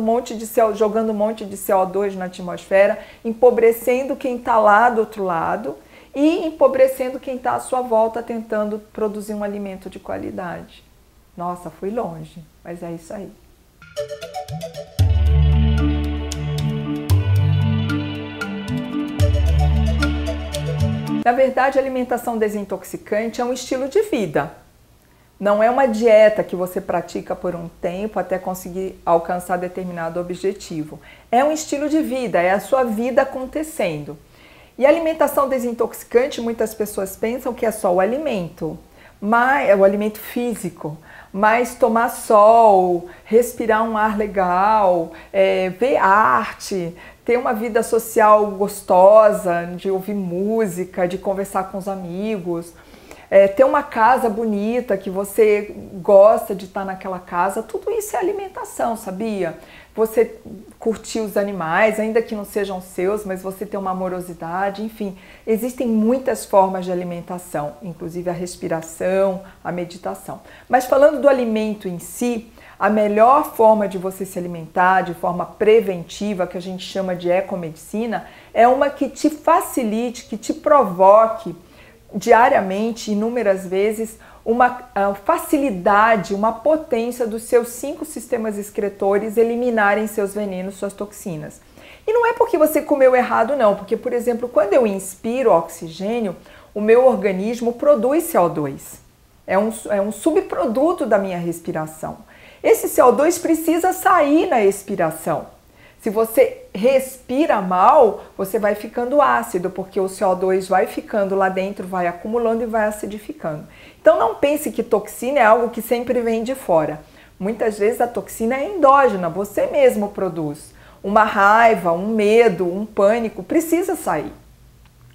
jogando um monte de CO2 na atmosfera, empobrecendo quem está lá do outro lado, e empobrecendo quem está à sua volta tentando produzir um alimento de qualidade. Nossa, fui longe, mas é isso aí. Na verdade, a alimentação desintoxicante é um estilo de vida. Não é uma dieta que você pratica por um tempo até conseguir alcançar determinado objetivo. É um estilo de vida, é a sua vida acontecendo. E a alimentação desintoxicante, muitas pessoas pensam que é só o alimento, é o alimento físico, mas tomar sol, respirar um ar legal, ver arte, ter uma vida social gostosa, de ouvir música, de conversar com os amigos, ter uma casa bonita, que você gosta de estar naquela casa, tudo isso é alimentação, sabia? Você curtir os animais, ainda que não sejam seus, mas você ter uma amorosidade, enfim, existem muitas formas de alimentação, inclusive a respiração, a meditação. Mas falando do alimento em si, a melhor forma de você se alimentar de forma preventiva, que a gente chama de ecomedicina, é uma que te facilite, que te provoque diariamente, inúmeras vezes, uma facilidade, uma potência dos seus 5 sistemas excretores eliminarem seus venenos, suas toxinas. E não é porque você comeu errado não, porque, por exemplo, quando eu inspiro oxigênio, o meu organismo produz CO2. É um subproduto da minha respiração. Esse CO2 precisa sair na expiração. Se você respira mal, você vai ficando ácido, porque o CO2 vai ficando lá dentro, vai acumulando e vai acidificando. Então não pense que toxina é algo que sempre vem de fora. Muitas vezes a toxina é endógena, você mesmo produz. Uma raiva, um medo, um pânico, precisa sair.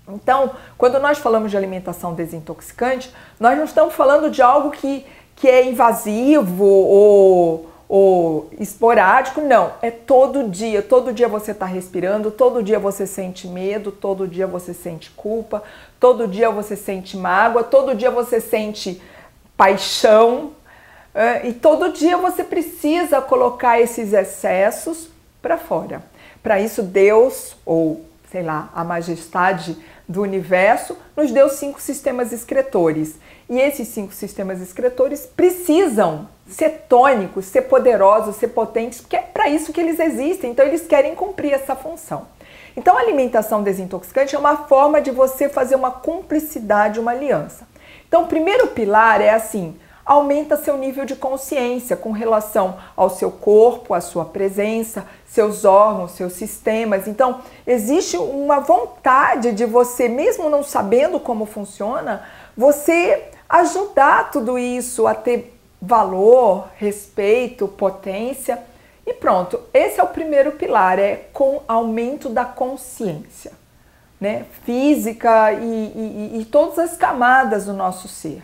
Então, quando nós falamos de alimentação desintoxicante, nós não estamos falando de algo que é invasivo ou esporádico, não, é todo dia você está respirando, todo dia você sente medo, todo dia você sente culpa, todo dia você sente mágoa, todo dia você sente paixão, e todo dia você precisa colocar esses excessos para fora. Para isso Deus, ou sei lá, a majestade do universo, nos deu 5 sistemas excretores. E esses 5 sistemas excretores precisam ser tônicos, ser poderosos, ser potentes, porque é para isso que eles existem. Então eles querem cumprir essa função. Então a alimentação desintoxicante é uma forma de você fazer uma cumplicidade, uma aliança. Então o primeiro pilar é assim: aumenta seu nível de consciência com relação ao seu corpo, à sua presença, seus órgãos, seus sistemas. Então, existe uma vontade de você, mesmo não sabendo como funciona, você ajudar tudo isso a ter valor, respeito, potência. E pronto, esse é o primeiro pilar, é com aumento da consciência, né? Física e todas as camadas do nosso ser.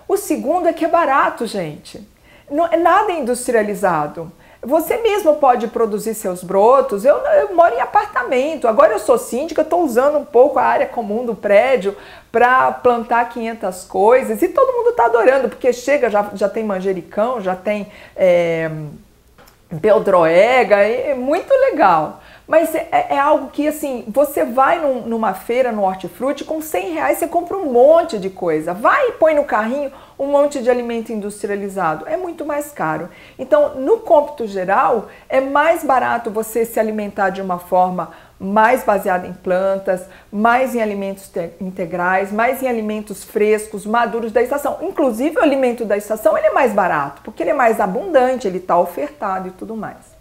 O segundo é que é barato, gente. Não é nada industrializado. Você mesmo pode produzir seus brotos. Eu moro em apartamento. Agora eu sou síndica, estou usando um pouco a área comum do prédio para plantar 500 coisas. E todo mundo está adorando, porque chega, já tem manjericão, já tem beldroega, é muito legal. Mas é algo que, assim, você vai numa feira, no hortifruti, com R$100 você compra um monte de coisa. Vai e põe no carrinho um monte de alimento industrializado. É muito mais caro. Então, no cômputo geral, é mais barato você se alimentar de uma forma mais baseada em plantas, mais em alimentos integrais, mais em alimentos frescos, maduros da estação. Inclusive, o alimento da estação ele é mais barato, porque ele é mais abundante, ele está ofertado e tudo mais.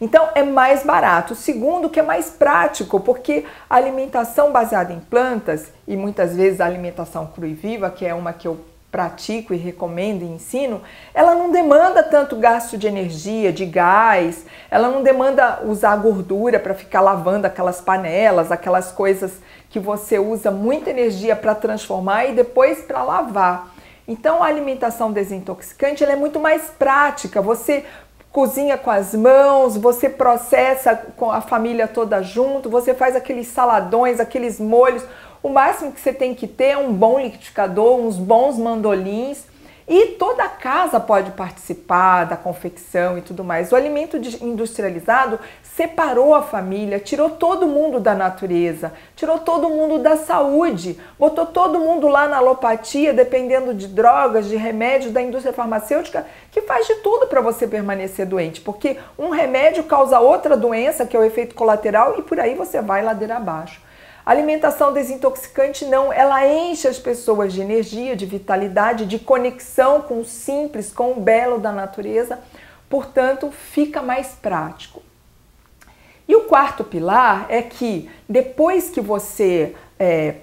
Então, é mais barato. O segundo, que é mais prático, porque a alimentação baseada em plantas, e muitas vezes a alimentação crua e viva, que é uma que eu pratico e recomendo e ensino, ela não demanda tanto gasto de energia, de gás, ela não demanda usar gordura para ficar lavando aquelas panelas, aquelas coisas que você usa muita energia para transformar e depois para lavar. Então, a alimentação desintoxicante ela é muito mais prática. Você cozinha com as mãos, você processa com a família toda junto, você faz aqueles saladões, aqueles molhos. O máximo que você tem que ter é um bom liquidificador, uns bons mandolins, e toda a casa pode participar da confecção e tudo mais. O alimento industrializado separou a família, tirou todo mundo da natureza, tirou todo mundo da saúde, botou todo mundo lá na alopatia, dependendo de drogas, de remédios da indústria farmacêutica, que faz de tudo para você permanecer doente, porque um remédio causa outra doença, que é o efeito colateral, e por aí você vai ladeira abaixo. A alimentação desintoxicante não, ela enche as pessoas de energia, de vitalidade, de conexão com o simples, com o belo da natureza, portanto, fica mais prático. E o quarto pilar é que depois que você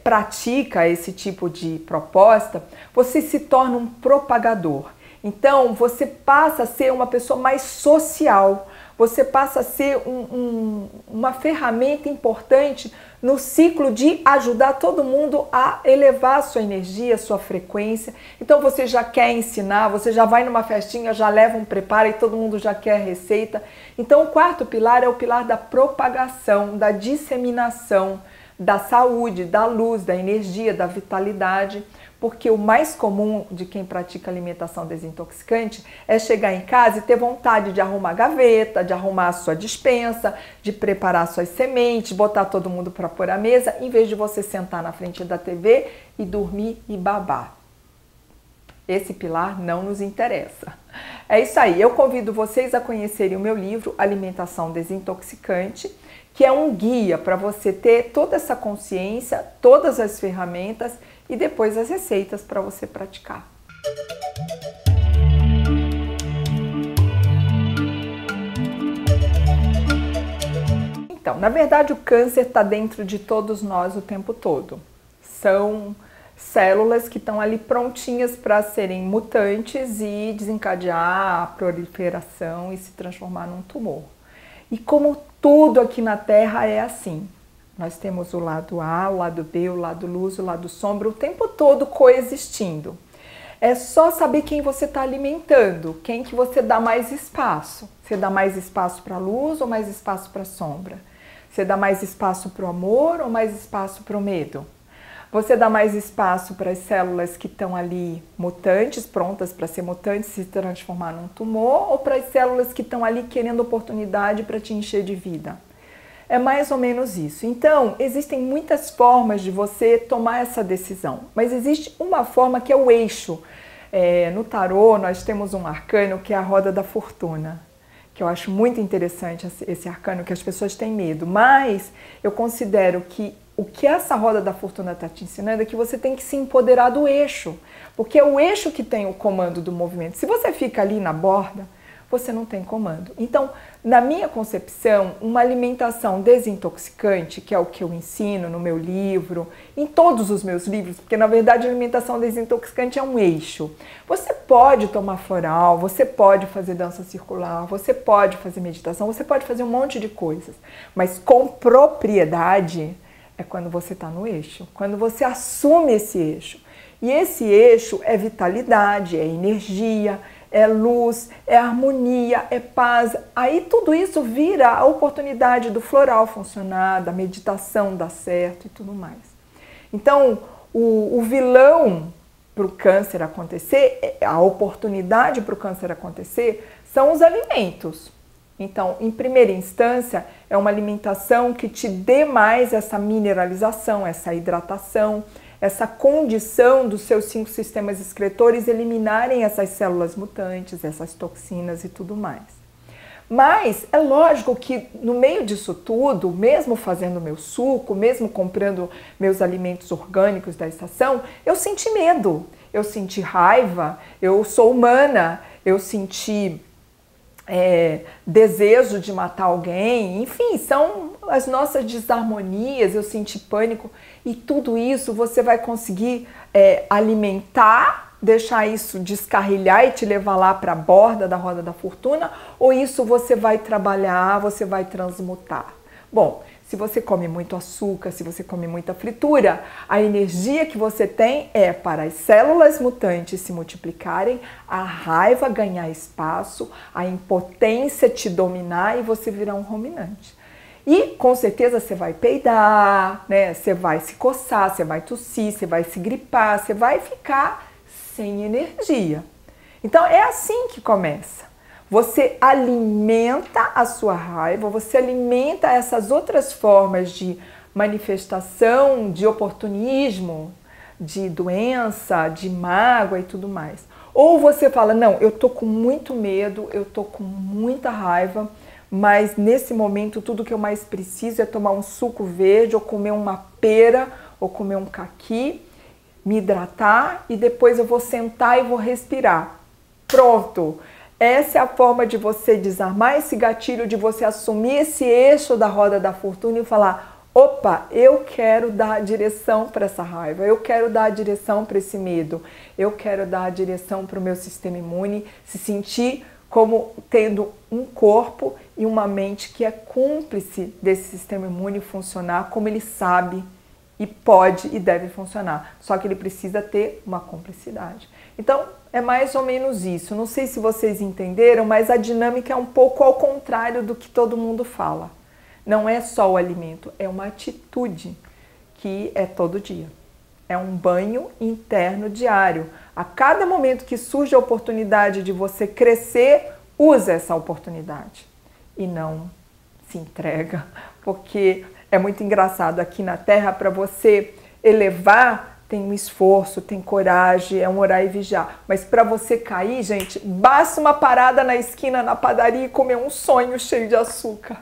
pratica esse tipo de proposta, você se torna um propagador. Então, você passa a ser uma pessoa mais social. você passa a ser uma ferramenta importante no ciclo de ajudar todo mundo a elevar a sua energia, a sua frequência. Então você já quer ensinar, você já vai numa festinha, já leva um preparo e todo mundo já quer a receita. Então o quarto pilar é o pilar da propagação, da disseminação, da saúde, da luz, da energia, da vitalidade. Porque o mais comum de quem pratica alimentação desintoxicante é chegar em casa e ter vontade de arrumar a gaveta, de arrumar a sua despensa, de preparar suas sementes, botar todo mundo para pôr a mesa, em vez de você sentar na frente da TV e dormir e babar. Esse pilar não nos interessa. É isso aí, eu convido vocês a conhecerem o meu livro Alimentação Desintoxicante, que é um guia para você ter toda essa consciência, todas as ferramentas e depois as receitas para você praticar. Então, na verdade, o câncer está dentro de todos nós o tempo todo. São células que estão ali prontinhas para serem mutantes e desencadear a proliferação e se transformar num tumor. E como tudo aqui na Terra é assim, nós temos o lado A, o lado B, o lado luz, o lado sombra, o tempo todo coexistindo. É só saber quem você está alimentando, quem que você dá mais espaço. Você dá mais espaço para a luz ou mais espaço para a sombra? Você dá mais espaço para o amor ou mais espaço para o medo? Você dá mais espaço para as células que estão ali mutantes, prontas para ser mutantes, se transformar num tumor, ou para as células que estão ali querendo oportunidade para te encher de vida? É mais ou menos isso. Então, existem muitas formas de você tomar essa decisão, mas existe uma forma que é o eixo. No tarô, nós temos um arcano que é a roda da fortuna, que eu acho muito interessante esse arcano, que as pessoas têm medo, mas eu considero que o que essa roda da fortuna está te ensinando é que você tem que se empoderar do eixo, porque é o eixo que tem o comando do movimento. Se você fica ali na borda, você não tem comando. Então, na minha concepção, uma alimentação desintoxicante, que é o que eu ensino no meu livro, em todos os meus livros, porque na verdade a alimentação desintoxicante é um eixo. Você pode tomar floral, você pode fazer dança circular, você pode fazer meditação, você pode fazer um monte de coisas, mas com propriedade é quando você está no eixo, quando você assume esse eixo. E esse eixo é vitalidade, é energia, é luz, é harmonia, é paz. Aí tudo isso vira a oportunidade do floral funcionar, da meditação dar certo e tudo mais. Então, o vilão para o câncer acontecer, a oportunidade para o câncer acontecer, são os alimentos. Então, em primeira instância, é uma alimentação que te dê mais essa mineralização, essa hidratação, essa condição dos seus 5 sistemas excretores eliminarem essas células mutantes, essas toxinas e tudo mais. Mas é lógico que no meio disso tudo, mesmo fazendo meu suco, mesmo comprando meus alimentos orgânicos da estação, eu senti medo, eu senti raiva, eu sou humana, eu senti desejo de matar alguém, enfim, são as nossas desarmonias, eu senti pânico e tudo isso você vai conseguir alimentar, deixar isso descarrilhar e te levar lá para a borda da roda da fortuna, ou isso você vai trabalhar, você vai transmutar? Bom, se você come muito açúcar, se você come muita fritura, a energia que você tem é para as células mutantes se multiplicarem, a raiva ganhar espaço, a impotência te dominar e você virar um ruminante. E com certeza você vai peidar, né? Você vai se coçar, você vai tossir, você vai se gripar, você vai ficar sem energia. Então é assim que começa. Você alimenta a sua raiva, você alimenta essas outras formas de manifestação, de oportunismo, de doença, de mágoa e tudo mais. Ou você fala, não, eu tô com muito medo, eu tô com muita raiva, mas nesse momento tudo que eu mais preciso é tomar um suco verde, ou comer uma pera, ou comer um caqui, me hidratar e depois eu vou sentar e vou respirar. Pronto! Essa é a forma de você desarmar esse gatilho, de você assumir esse eixo da roda da fortuna e falar, opa, eu quero dar a direção para essa raiva, eu quero dar a direção para esse medo, eu quero dar a direção para o meu sistema imune, se sentir como tendo um corpo e uma mente que é cúmplice desse sistema imune funcionar como ele sabe e pode e deve funcionar. Só que ele precisa ter uma cumplicidade. Então, é mais ou menos isso. Não sei se vocês entenderam, mas a dinâmica é um pouco ao contrário do que todo mundo fala. Não é só o alimento, é uma atitude que é todo dia. É um banho interno diário. A cada momento que surge a oportunidade de você crescer, use essa oportunidade. E não se entrega, porque é muito engraçado aqui na Terra, para você elevar, tem um esforço, tem coragem, é um orar e vigiar. Mas para você cair, gente, basta uma parada na esquina, na padaria e comer um sonho cheio de açúcar.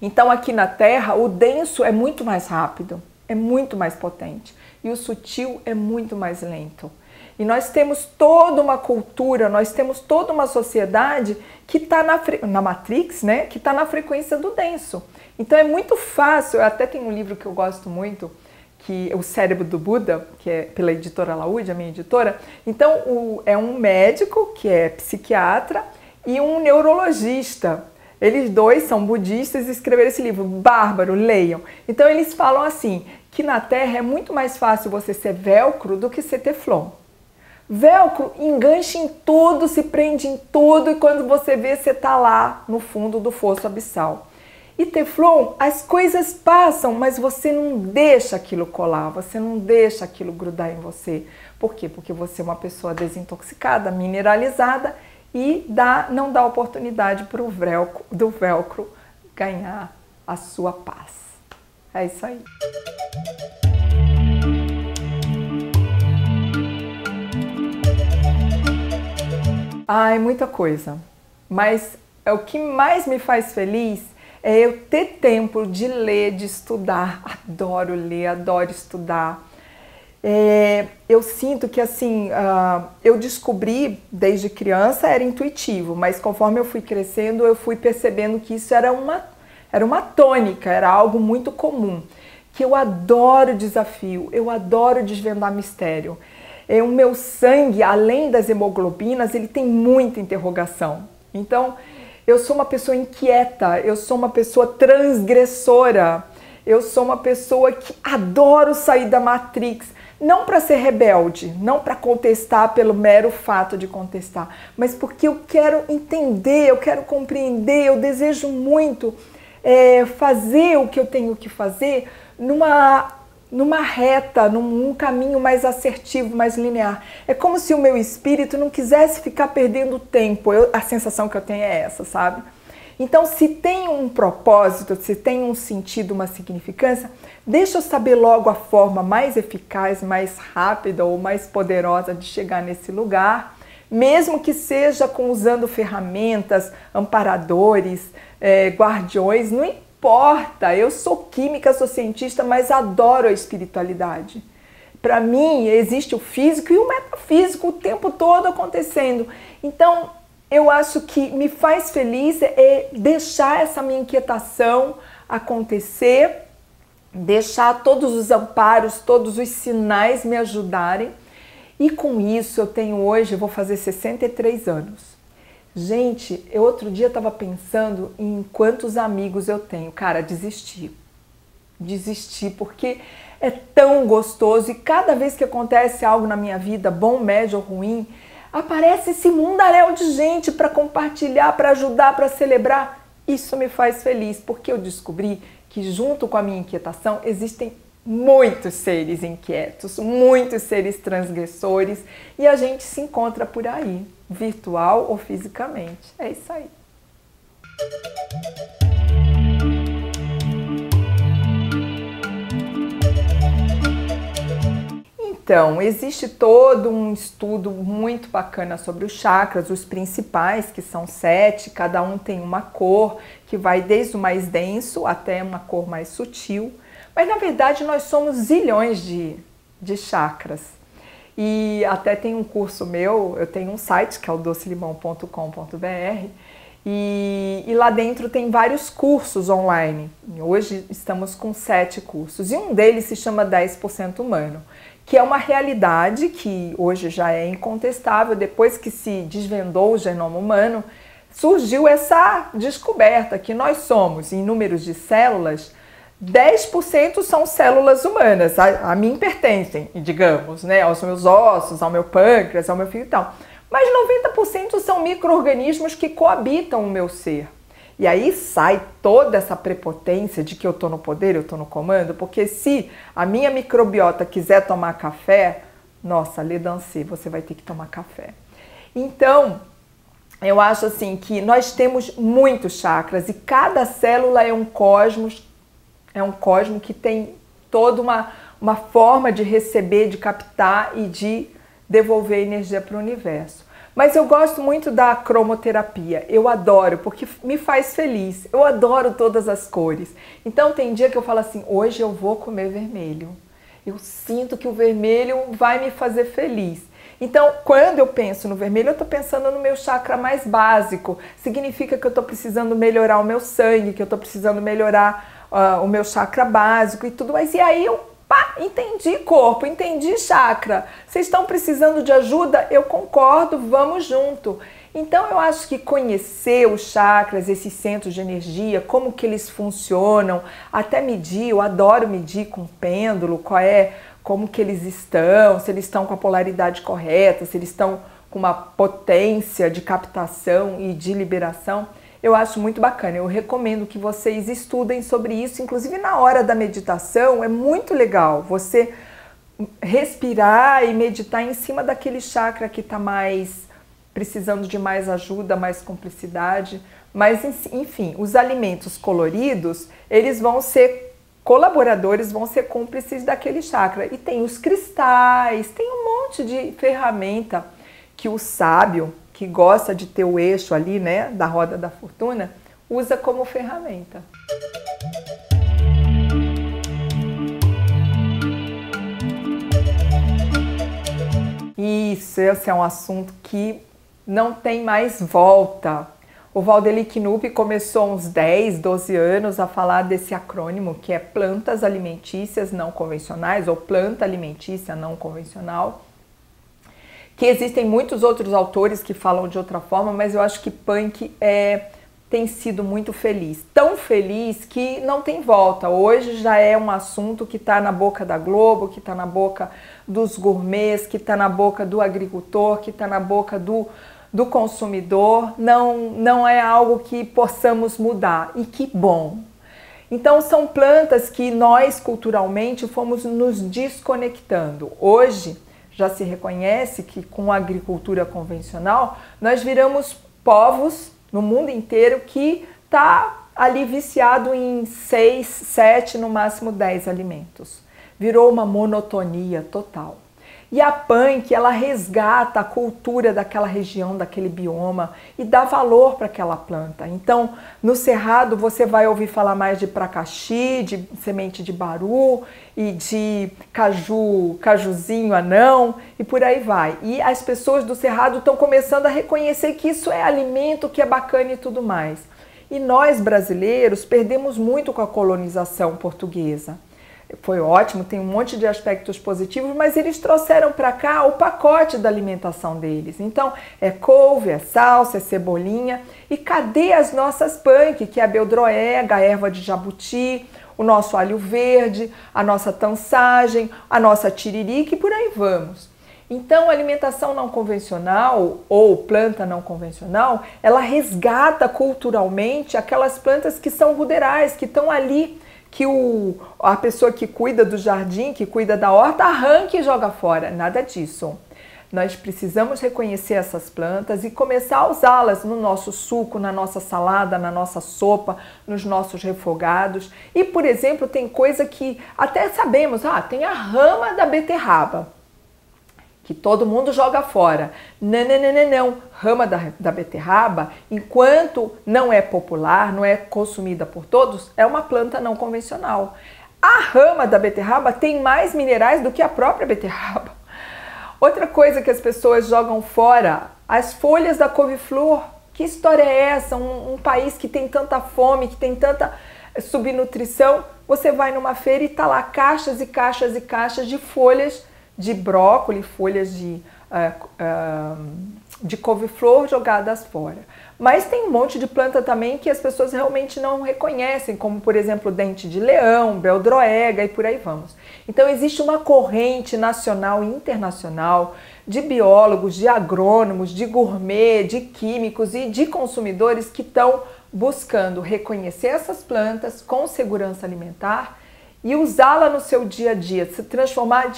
Então aqui na Terra, o denso é muito mais rápido, é muito mais potente. E o sutil é muito mais lento. E nós temos toda uma cultura, nós temos toda uma sociedade que está na Matrix, né? Que está na frequência do denso. Então é muito fácil, eu até tenho um livro que eu gosto muito, que é O Cérebro do Buda, que é pela editora Laúde, a minha editora. Então é um médico, que é psiquiatra, e um neurologista. Eles dois são budistas e escreveram esse livro, bárbaro, leiam. Então eles falam assim, que na Terra é muito mais fácil você ser velcro do que ser teflon. Velcro engancha em tudo, se prende em tudo e quando você vê, você está lá no fundo do fosso abissal. E teflon, as coisas passam, mas você não deixa aquilo colar, você não deixa aquilo grudar em você. Por quê? Porque você é uma pessoa desintoxicada, mineralizada e não dá oportunidade para o velcro ganhar a sua paz. É isso aí. Ai, muita coisa. Mas o que mais me faz feliz é eu ter tempo de ler, de estudar. Adoro ler, adoro estudar. Eu sinto que assim, eu descobri desde criança, era intuitivo, mas conforme eu fui crescendo, eu fui percebendo que isso era uma tônica, era algo muito comum. Que eu adoro desafio, eu adoro desvendar mistério. O meu sangue, além das hemoglobinas, ele tem muita interrogação. Então, eu sou uma pessoa inquieta, eu sou uma pessoa transgressora, eu sou uma pessoa que adoro sair da Matrix. Não para ser rebelde, não para contestar pelo mero fato de contestar, mas porque eu quero entender, eu quero compreender, eu desejo muito fazer o que eu tenho que fazer numa reta, num caminho mais assertivo, mais linear. É como se o meu espírito não quisesse ficar perdendo tempo. A sensação que eu tenho é essa, sabe? Então, se tem um propósito, se tem um sentido, uma significância, deixa eu saber logo a forma mais eficaz, mais rápida ou mais poderosa de chegar nesse lugar, mesmo que seja usando ferramentas, amparadores, guardiões, não importa. Eu sou química, sou cientista, mas adoro a espiritualidade. Para mim, existe o físico e o metafísico o tempo todo acontecendo. Então, eu acho que me faz feliz deixar essa minha inquietação acontecer, deixar todos os amparos, todos os sinais me ajudarem. E com isso eu tenho hoje, eu vou fazer 63 anos. Gente, eu outro dia estava pensando em quantos amigos eu tenho. Cara, desisti. Desisti porque é tão gostoso e cada vez que acontece algo na minha vida, bom, médio ou ruim, aparece esse mundaréu de gente para compartilhar, para ajudar, para celebrar. Isso me faz feliz, porque eu descobri que junto com a minha inquietação existem muitos seres inquietos, muitos seres transgressores e a gente se encontra por aí, virtual ou fisicamente. É isso aí. Então, existe todo um estudo muito bacana sobre os chakras, os principais, que são 7, cada um tem uma cor, que vai desde o mais denso até uma cor mais sutil. Mas, na verdade, nós somos zilhões de chakras. E até tem um curso meu, eu tenho um site, que é o docelimão.com.br, e lá dentro tem vários cursos online. Hoje estamos com 7 cursos, e um deles se chama 10% Humano, que é uma realidade que hoje já é incontestável. Depois que se desvendou o genoma humano, surgiu essa descoberta que nós somos, em números de células, 10% são células humanas, a mim pertencem, digamos, né, aos meus ossos, ao meu pâncreas, ao meu fígado e tal. Mas 90% são micro-organismos que coabitam o meu ser. E aí sai toda essa prepotência de que eu estou no poder, eu estou no comando, porque se a minha microbiota quiser tomar café, nossa, lê dancê, você vai ter que tomar café. Então, eu acho assim que nós temos muitos chakras e cada célula é um cosmo que tem toda uma forma de receber, de captar e de devolver energia para o universo. Mas eu gosto muito da cromoterapia, eu adoro, porque me faz feliz, eu adoro todas as cores. Então tem dia que eu falo assim, hoje eu vou comer vermelho, eu sinto que o vermelho vai me fazer feliz. Então, quando eu penso no vermelho, eu estou pensando no meu chakra mais básico, significa que eu estou precisando melhorar o meu sangue, que eu estou precisando melhorar o meu chakra básico e tudo mais. E aí eu entendi corpo, entendi chakra. Vocês estão precisando de ajuda? Eu concordo, vamos junto. Então eu acho que conhecer os chakras, esses centros de energia, como que eles funcionam, até medir, eu adoro medir com pêndulo, como que eles estão, se eles estão com a polaridade correta, se eles estão com uma potência de captação e de liberação. Eu acho muito bacana, eu recomendo que vocês estudem sobre isso, inclusive na hora da meditação, é muito legal você respirar e meditar em cima daquele chakra que está mais precisando de mais ajuda, mais cumplicidade, mas enfim, os alimentos coloridos, eles vão ser colaboradores, vão ser cúmplices daquele chakra. E tem os cristais, tem um monte de ferramenta que o sábio, que gosta de ter o eixo ali, né, da roda da fortuna, usa como ferramenta. Isso, esse é um assunto que não tem mais volta. O Valdeli Knupp começou há uns 10, 12 anos a falar desse acrônimo que é plantas alimentícias não convencionais ou planta alimentícia não convencional. Que existem muitos outros autores que falam de outra forma, mas eu acho que Punk tem sido muito feliz. Tão feliz que não tem volta. Hoje já é um assunto que está na boca da Globo, que está na boca dos gourmets, que está na boca do agricultor, que está na boca do consumidor. Não é algo que possamos mudar. E que bom! Então são plantas que nós culturalmente fomos nos desconectando. Hoje já se reconhece que com a agricultura convencional nós viramos povos no mundo inteiro que está ali viciado em 6, 7, no máximo 10 alimentos. Virou uma monotonia total. E a Punk, ela resgata a cultura daquela região, daquele bioma e dá valor para aquela planta. Então, no Cerrado você vai ouvir falar mais de pracaxi, de semente de baru e de cajuzinho anão e por aí vai. E as pessoas do Cerrado estão começando a reconhecer que isso é alimento, que é bacana e tudo mais. E nós brasileiros perdemos muito com a colonização portuguesa. Foi ótimo, tem um monte de aspectos positivos, mas eles trouxeram para cá o pacote da alimentação deles. Então, é couve, é salsa, é cebolinha. E cadê as nossas Punk, que é a beldroega, a erva de jabuti, o nosso alho verde, a nossa tansagem, a nossa tiririca e por aí vamos. Então, a alimentação não convencional ou planta não convencional, ela resgata culturalmente aquelas plantas que são ruderais, que estão ali, que a pessoa que cuida do jardim, que cuida da horta, arranca e joga fora. Nada disso. Nós precisamos reconhecer essas plantas e começar a usá-las no nosso suco, na nossa salada, na nossa sopa, nos nossos refogados. E, por exemplo, tem coisa que até sabemos, tem a rama da beterraba, que todo mundo joga fora. Não. Rama da beterraba, enquanto não é popular, não é consumida por todos, é uma planta não convencional. A rama da beterraba tem mais minerais do que a própria beterraba. Outra coisa que as pessoas jogam fora, as folhas da couve-flor. Que história é essa? Um país que tem tanta fome, que tem tanta subnutrição, você vai numa feira e tá lá caixas e caixas e caixas de folhas de brócolis, folhas de de couve-flor jogadas fora. Mas tem um monte de planta também que as pessoas realmente não reconhecem, como por exemplo dente de leão, beldroega e por aí vamos. Então existe uma corrente nacional e internacional de biólogos, de agrônomos, de gourmet, de químicos e de consumidores que estão buscando reconhecer essas plantas com segurança alimentar e usá-la no seu dia a dia, se transformar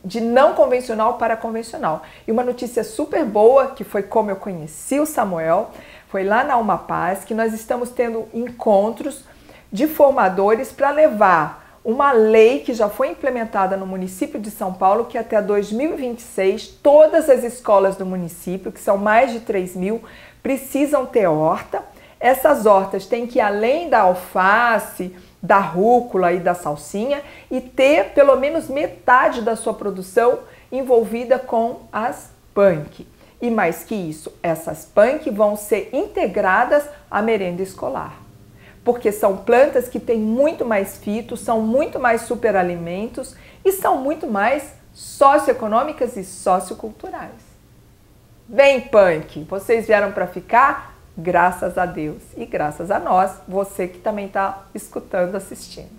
de não convencional para convencional. E uma notícia super boa, que foi como eu conheci o Samuel, foi lá na Uma Paz, que nós estamos tendo encontros de formadores para levar uma lei que já foi implementada no município de São Paulo, que até 2026 todas as escolas do município, que são mais de 3.000, precisam ter horta. Essas hortas têm que ir além da alface, da rúcula e da salsinha e ter pelo menos metade da sua produção envolvida com as punk. E mais que isso, essas punk vão ser integradas à merenda escolar. Porque são plantas que têm muito mais fitos, são muito mais superalimentos e são muito mais socioeconômicas e socioculturais. Vem, punk! Vocês vieram para ficar? Graças a Deus e graças a nós, você que também está escutando, assistindo.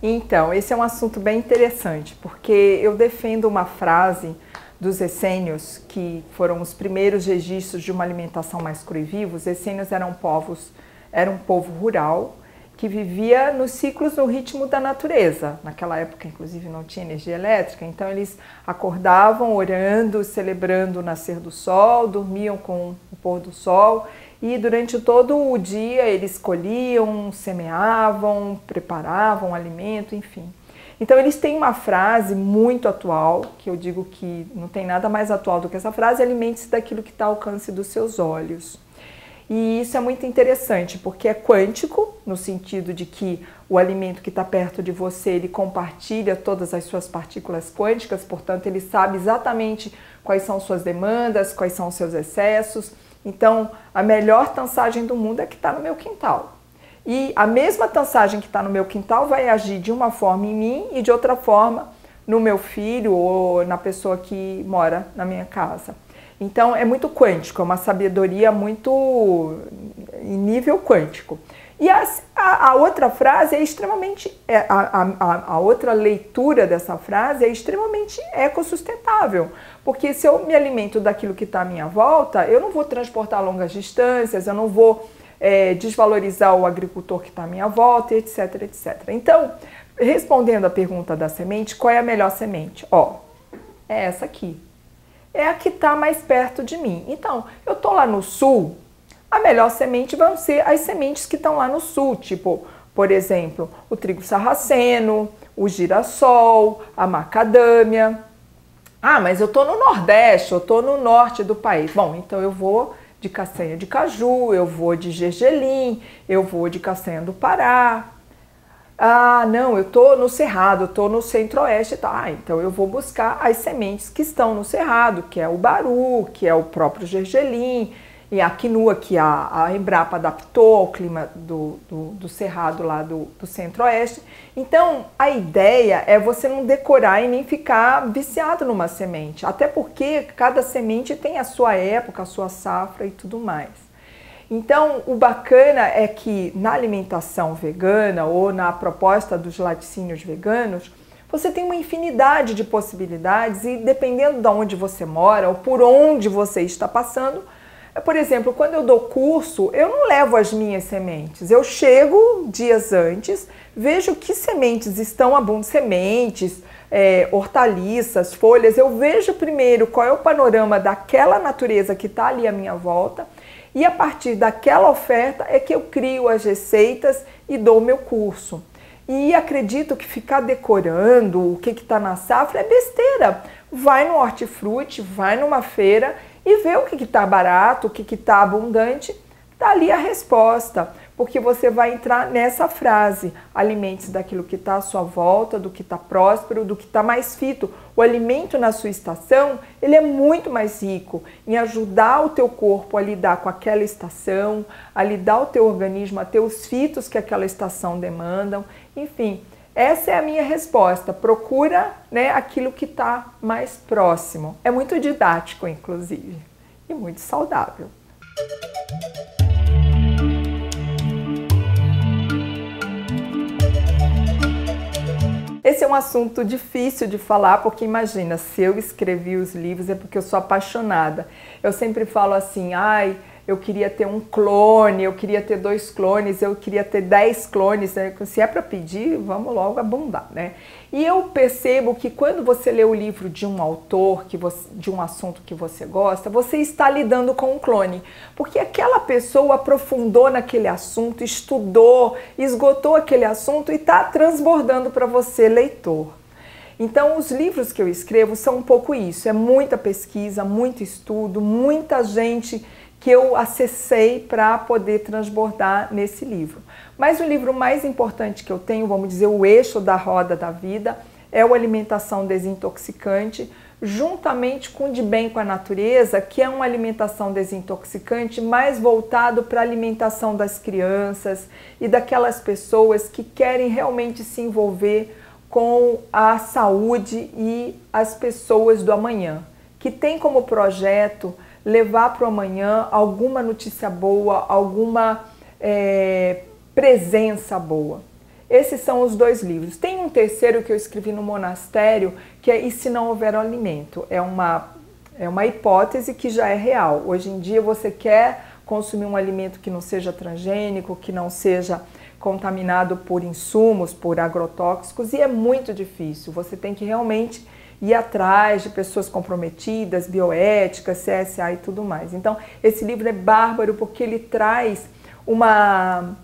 Então, esse é um assunto bem interessante, porque eu defendo uma frase dos essênios, que foram os primeiros registros de uma alimentação mais crua e viva. Os essênios eram um povo rural, que vivia nos ciclos, no ritmo da natureza. Naquela época, inclusive, não tinha energia elétrica, então eles acordavam orando, celebrando o nascer do sol, dormiam com o pôr do sol e durante todo o dia eles colhiam, semeavam, preparavam alimento, enfim. Então eles têm uma frase muito atual, que eu digo que não tem nada mais atual do que essa frase: alimente-se daquilo que está ao alcance dos seus olhos. E isso é muito interessante, porque é quântico, no sentido de que o alimento que está perto de você, ele compartilha todas as suas partículas quânticas, portanto, ele sabe exatamente quais são suas demandas, quais são os seus excessos. Então, a melhor tansagem do mundo é que está no meu quintal. E a mesma tansagem que está no meu quintal vai agir de uma forma em mim e de outra forma no meu filho ou na pessoa que mora na minha casa. Então, é muito quântico, é uma sabedoria muito em nível quântico. E a outra frase é extremamente, a outra leitura dessa frase é extremamente ecossustentável, porque se eu me alimento daquilo que está à minha volta, eu não vou transportar longas distâncias, eu não vou desvalorizar o agricultor que está à minha volta, etc, etc. Então, respondendo à pergunta da semente, qual é a melhor semente? É essa aqui. É a que está mais perto de mim. Então, eu estou lá no sul, a melhor semente vão ser as sementes que estão lá no sul, tipo, por exemplo, o trigo sarraceno, o girassol, a macadâmia. Ah, mas eu estou no Nordeste, eu estou no norte do país. Bom, então eu vou de castanha de caju, eu vou de gergelim, eu vou de castanha do Pará. Ah, não, eu estou no Cerrado, eu estou no Centro-Oeste. Tá? então eu vou buscar as sementes que estão no Cerrado, que é o baru, que é o próprio gergelim, e a quinua, que a Embrapa adaptou ao clima do Cerrado lá do Centro-Oeste. Então, a ideia é você não decorar e nem ficar viciado numa semente, até porque cada semente tem a sua época, a sua safra e tudo mais. Então, o bacana é que na alimentação vegana ou na proposta dos laticínios veganos, você tem uma infinidade de possibilidades e dependendo de onde você mora ou por onde você está passando, por exemplo, quando eu dou curso, eu não levo as minhas sementes, eu chego dias antes, vejo que sementes estão abundantes, sementes, hortaliças, folhas, eu vejo primeiro qual é o panorama daquela natureza que está ali à minha volta. E a partir daquela oferta é que eu crio as receitas e dou o meu curso. E acredito que ficar decorando o que está na safra é besteira. Vai no hortifruti, vai numa feira e vê o que está barato, o que está abundante. Está ali a resposta, porque você vai entrar nessa frase: alimente-se daquilo que está à sua volta, do que está próspero, do que está mais fito. O alimento na sua estação, ele é muito mais rico em ajudar o teu corpo a lidar com aquela estação, a lidar o teu organismo a ter os fitos que aquela estação demandam. Enfim, Essa é a minha resposta. Procura, né, aquilo que está mais próximo. É muito didático, inclusive, e muito saudável. Esse é um assunto difícil de falar, porque imagina, se eu escrevi os livros é porque eu sou apaixonada. Eu sempre falo assim, ai, eu queria ter um clone, eu queria ter 2 clones, eu queria ter 10 clones, né? Se é para pedir, vamos logo abundar, né? E eu percebo que quando você lê o livro de um autor, de um assunto que você gosta, você está lidando com um clone, porque aquela pessoa aprofundou naquele assunto, estudou, esgotou aquele assunto e está transbordando para você, leitor. Então, os livros que eu escrevo são um pouco isso, é muita pesquisa, muito estudo, muita gente que eu acessei para poder transbordar nesse livro. Mas o livro mais importante que eu tenho, vamos dizer, o eixo da roda da vida, é o Alimentação Desintoxicante, juntamente com De Bem com a Natureza, que é uma alimentação desintoxicante mais voltado para a alimentação das crianças e daquelas pessoas que querem realmente se envolver com a saúde e as pessoas do amanhã, que tem como projeto levar para o amanhã alguma notícia boa, alguma presença boa. Esses são os 2 livros. Tem um terceiro que eu escrevi no monastério, que é E Se Não Houver Alimento. É uma hipótese que já é real. Hoje em dia você quer consumir um alimento que não seja transgênico, que não seja contaminado por insumos, por agrotóxicos, e é muito difícil. Você tem que realmente ir atrás de pessoas comprometidas, bioéticas, CSA e tudo mais. Então, esse livro é bárbaro porque ele traz uma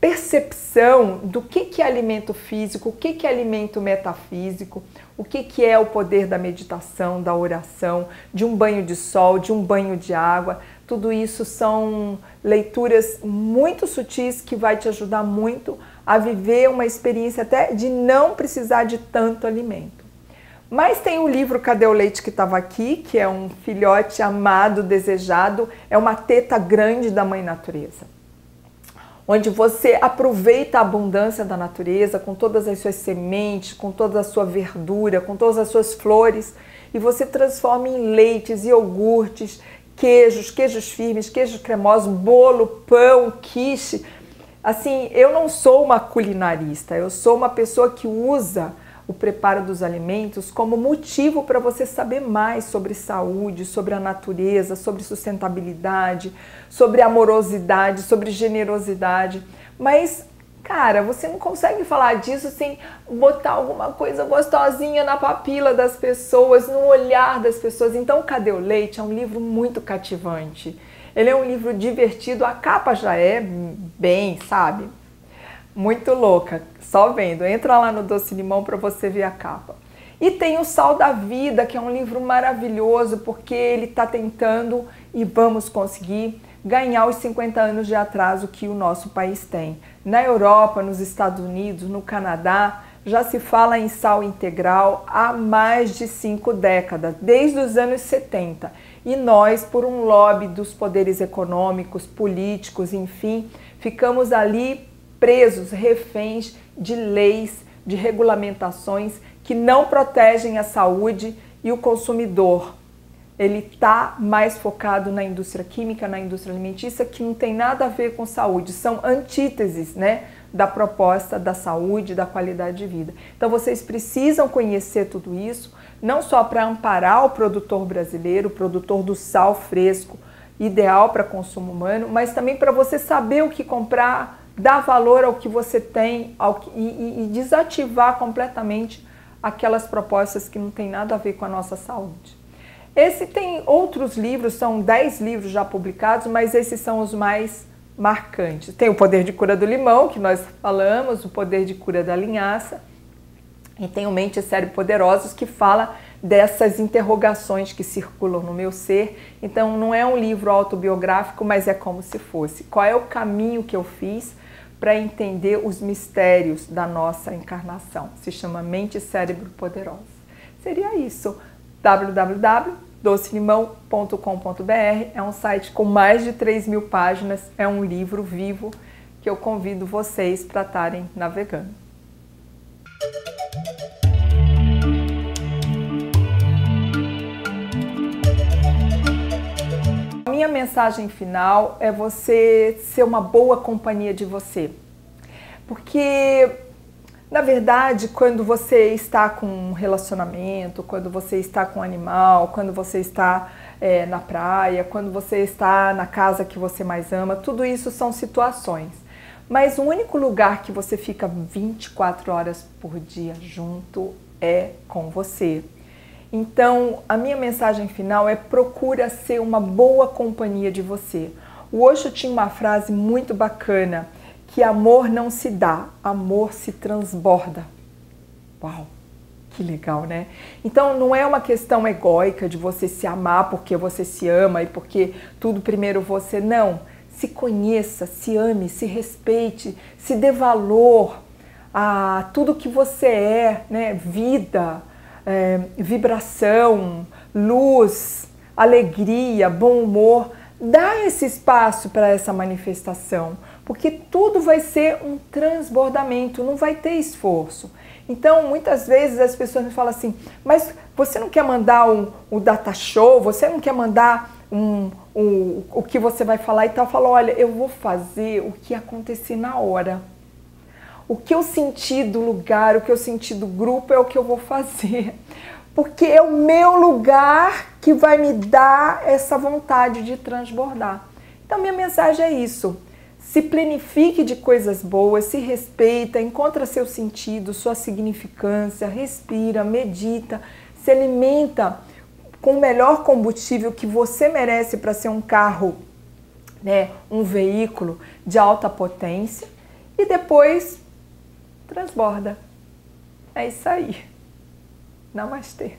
percepção do que é alimento físico, o que é alimento metafísico, o que é o poder da meditação, da oração, de um banho de sol, de um banho de água. Tudo isso são leituras muito sutis que vai te ajudar muito a viver uma experiência até de não precisar de tanto alimento. Mas tem o livro Cadê o Leite que estava aqui, que é um filhote amado, desejado, é uma teta grande da Mãe Natureza, onde você aproveita a abundância da natureza com todas as suas sementes, com toda a sua verdura, com todas as suas flores, e você transforma em leites, iogurtes, queijos firmes, queijos cremosos, bolo, pão, quiche. Assim, eu não sou uma culinarista, eu sou uma pessoa que usa o preparo dos alimentos como motivo para você saber mais sobre saúde, sobre a natureza, sobre sustentabilidade, sobre amorosidade, sobre generosidade. Mas, cara, você não consegue falar disso sem botar alguma coisa gostosinha na papila das pessoas, no olhar das pessoas. Então, Cadê o Leite é um livro muito cativante. Ele é um livro divertido, a capa já é bem, sabe? Muito louca, só vendo. Entra lá no Doce Limão para você ver a capa. E tem o Sal da Vida, que é um livro maravilhoso, porque ele está tentando, e vamos conseguir, ganhar os 50 anos de atraso que o nosso país tem. Na Europa, nos Estados Unidos, no Canadá, já se fala em sal integral há mais de 5 décadas, desde os anos 70. E nós, por um lobby dos poderes econômicos, políticos, enfim, ficamos ali presos, reféns de leis, de regulamentações que não protegem a saúde e o consumidor. Ele está mais focado na indústria química, na indústria alimentícia, que não tem nada a ver com saúde. São antíteses, né, da proposta da saúde, da qualidade de vida. Então vocês precisam conhecer tudo isso, não só para amparar o produtor brasileiro, o produtor do sal fresco, ideal para consumo humano, mas também para você saber o que comprar, dar valor ao que você tem e desativar completamente aquelas propostas que não tem nada a ver com a nossa saúde. Esse tem outros livros, são 10 livros já publicados, mas esses são os mais marcantes. Tem o Poder de Cura do Limão, que nós falamos, o Poder de Cura da Linhaça, e tem o Mente e Cérebro Poderosos, que fala dessas interrogações que circulam no meu ser. Então não é um livro autobiográfico, mas é como se fosse. Qual é o caminho que eu fiz para entender os mistérios da nossa encarnação? Se chama Mente e Cérebro Poderosos. Seria isso. www.docelimão.com.br é um site com mais de 3.000 páginas, é um livro vivo que eu convido vocês para estarem navegando. A minha mensagem final é você ser uma boa companhia de você. Porque, na verdade, quando você está com um relacionamento, quando você está com um animal, quando você está na praia, quando você está na casa que você mais ama, tudo isso são situações. Mas o único lugar que você fica 24 horas por dia junto é com você. Então, a minha mensagem final é: procura ser uma boa companhia de você. O Osho tinha uma frase muito bacana, que amor não se dá, amor se transborda. Uau, que legal, né? Então, não é uma questão egóica de você se amar porque você se ama e porque tudo primeiro você, não. Se conheça, se ame, se respeite, se dê valor a tudo que você é, né? Vida, vibração, luz, alegria, bom humor. Dá esse espaço para essa manifestação, porque tudo vai ser um transbordamento, não vai ter esforço. Então, muitas vezes as pessoas me falam assim: mas você não quer mandar um data show, você não quer mandar o que você vai falar e tal? Eu falo: olha, eu vou fazer o que acontecer na hora. O que eu senti do lugar, o que eu senti do grupo é o que eu vou fazer. Porque é o meu lugar que vai me dar essa vontade de transbordar. Então, minha mensagem é isso. Se planifique de coisas boas, se respeita, encontra seu sentido, sua significância, respira, medita, se alimenta com o melhor combustível que você merece para ser um carro, né, um veículo de alta potência, e depois transborda. É isso aí. Namastê.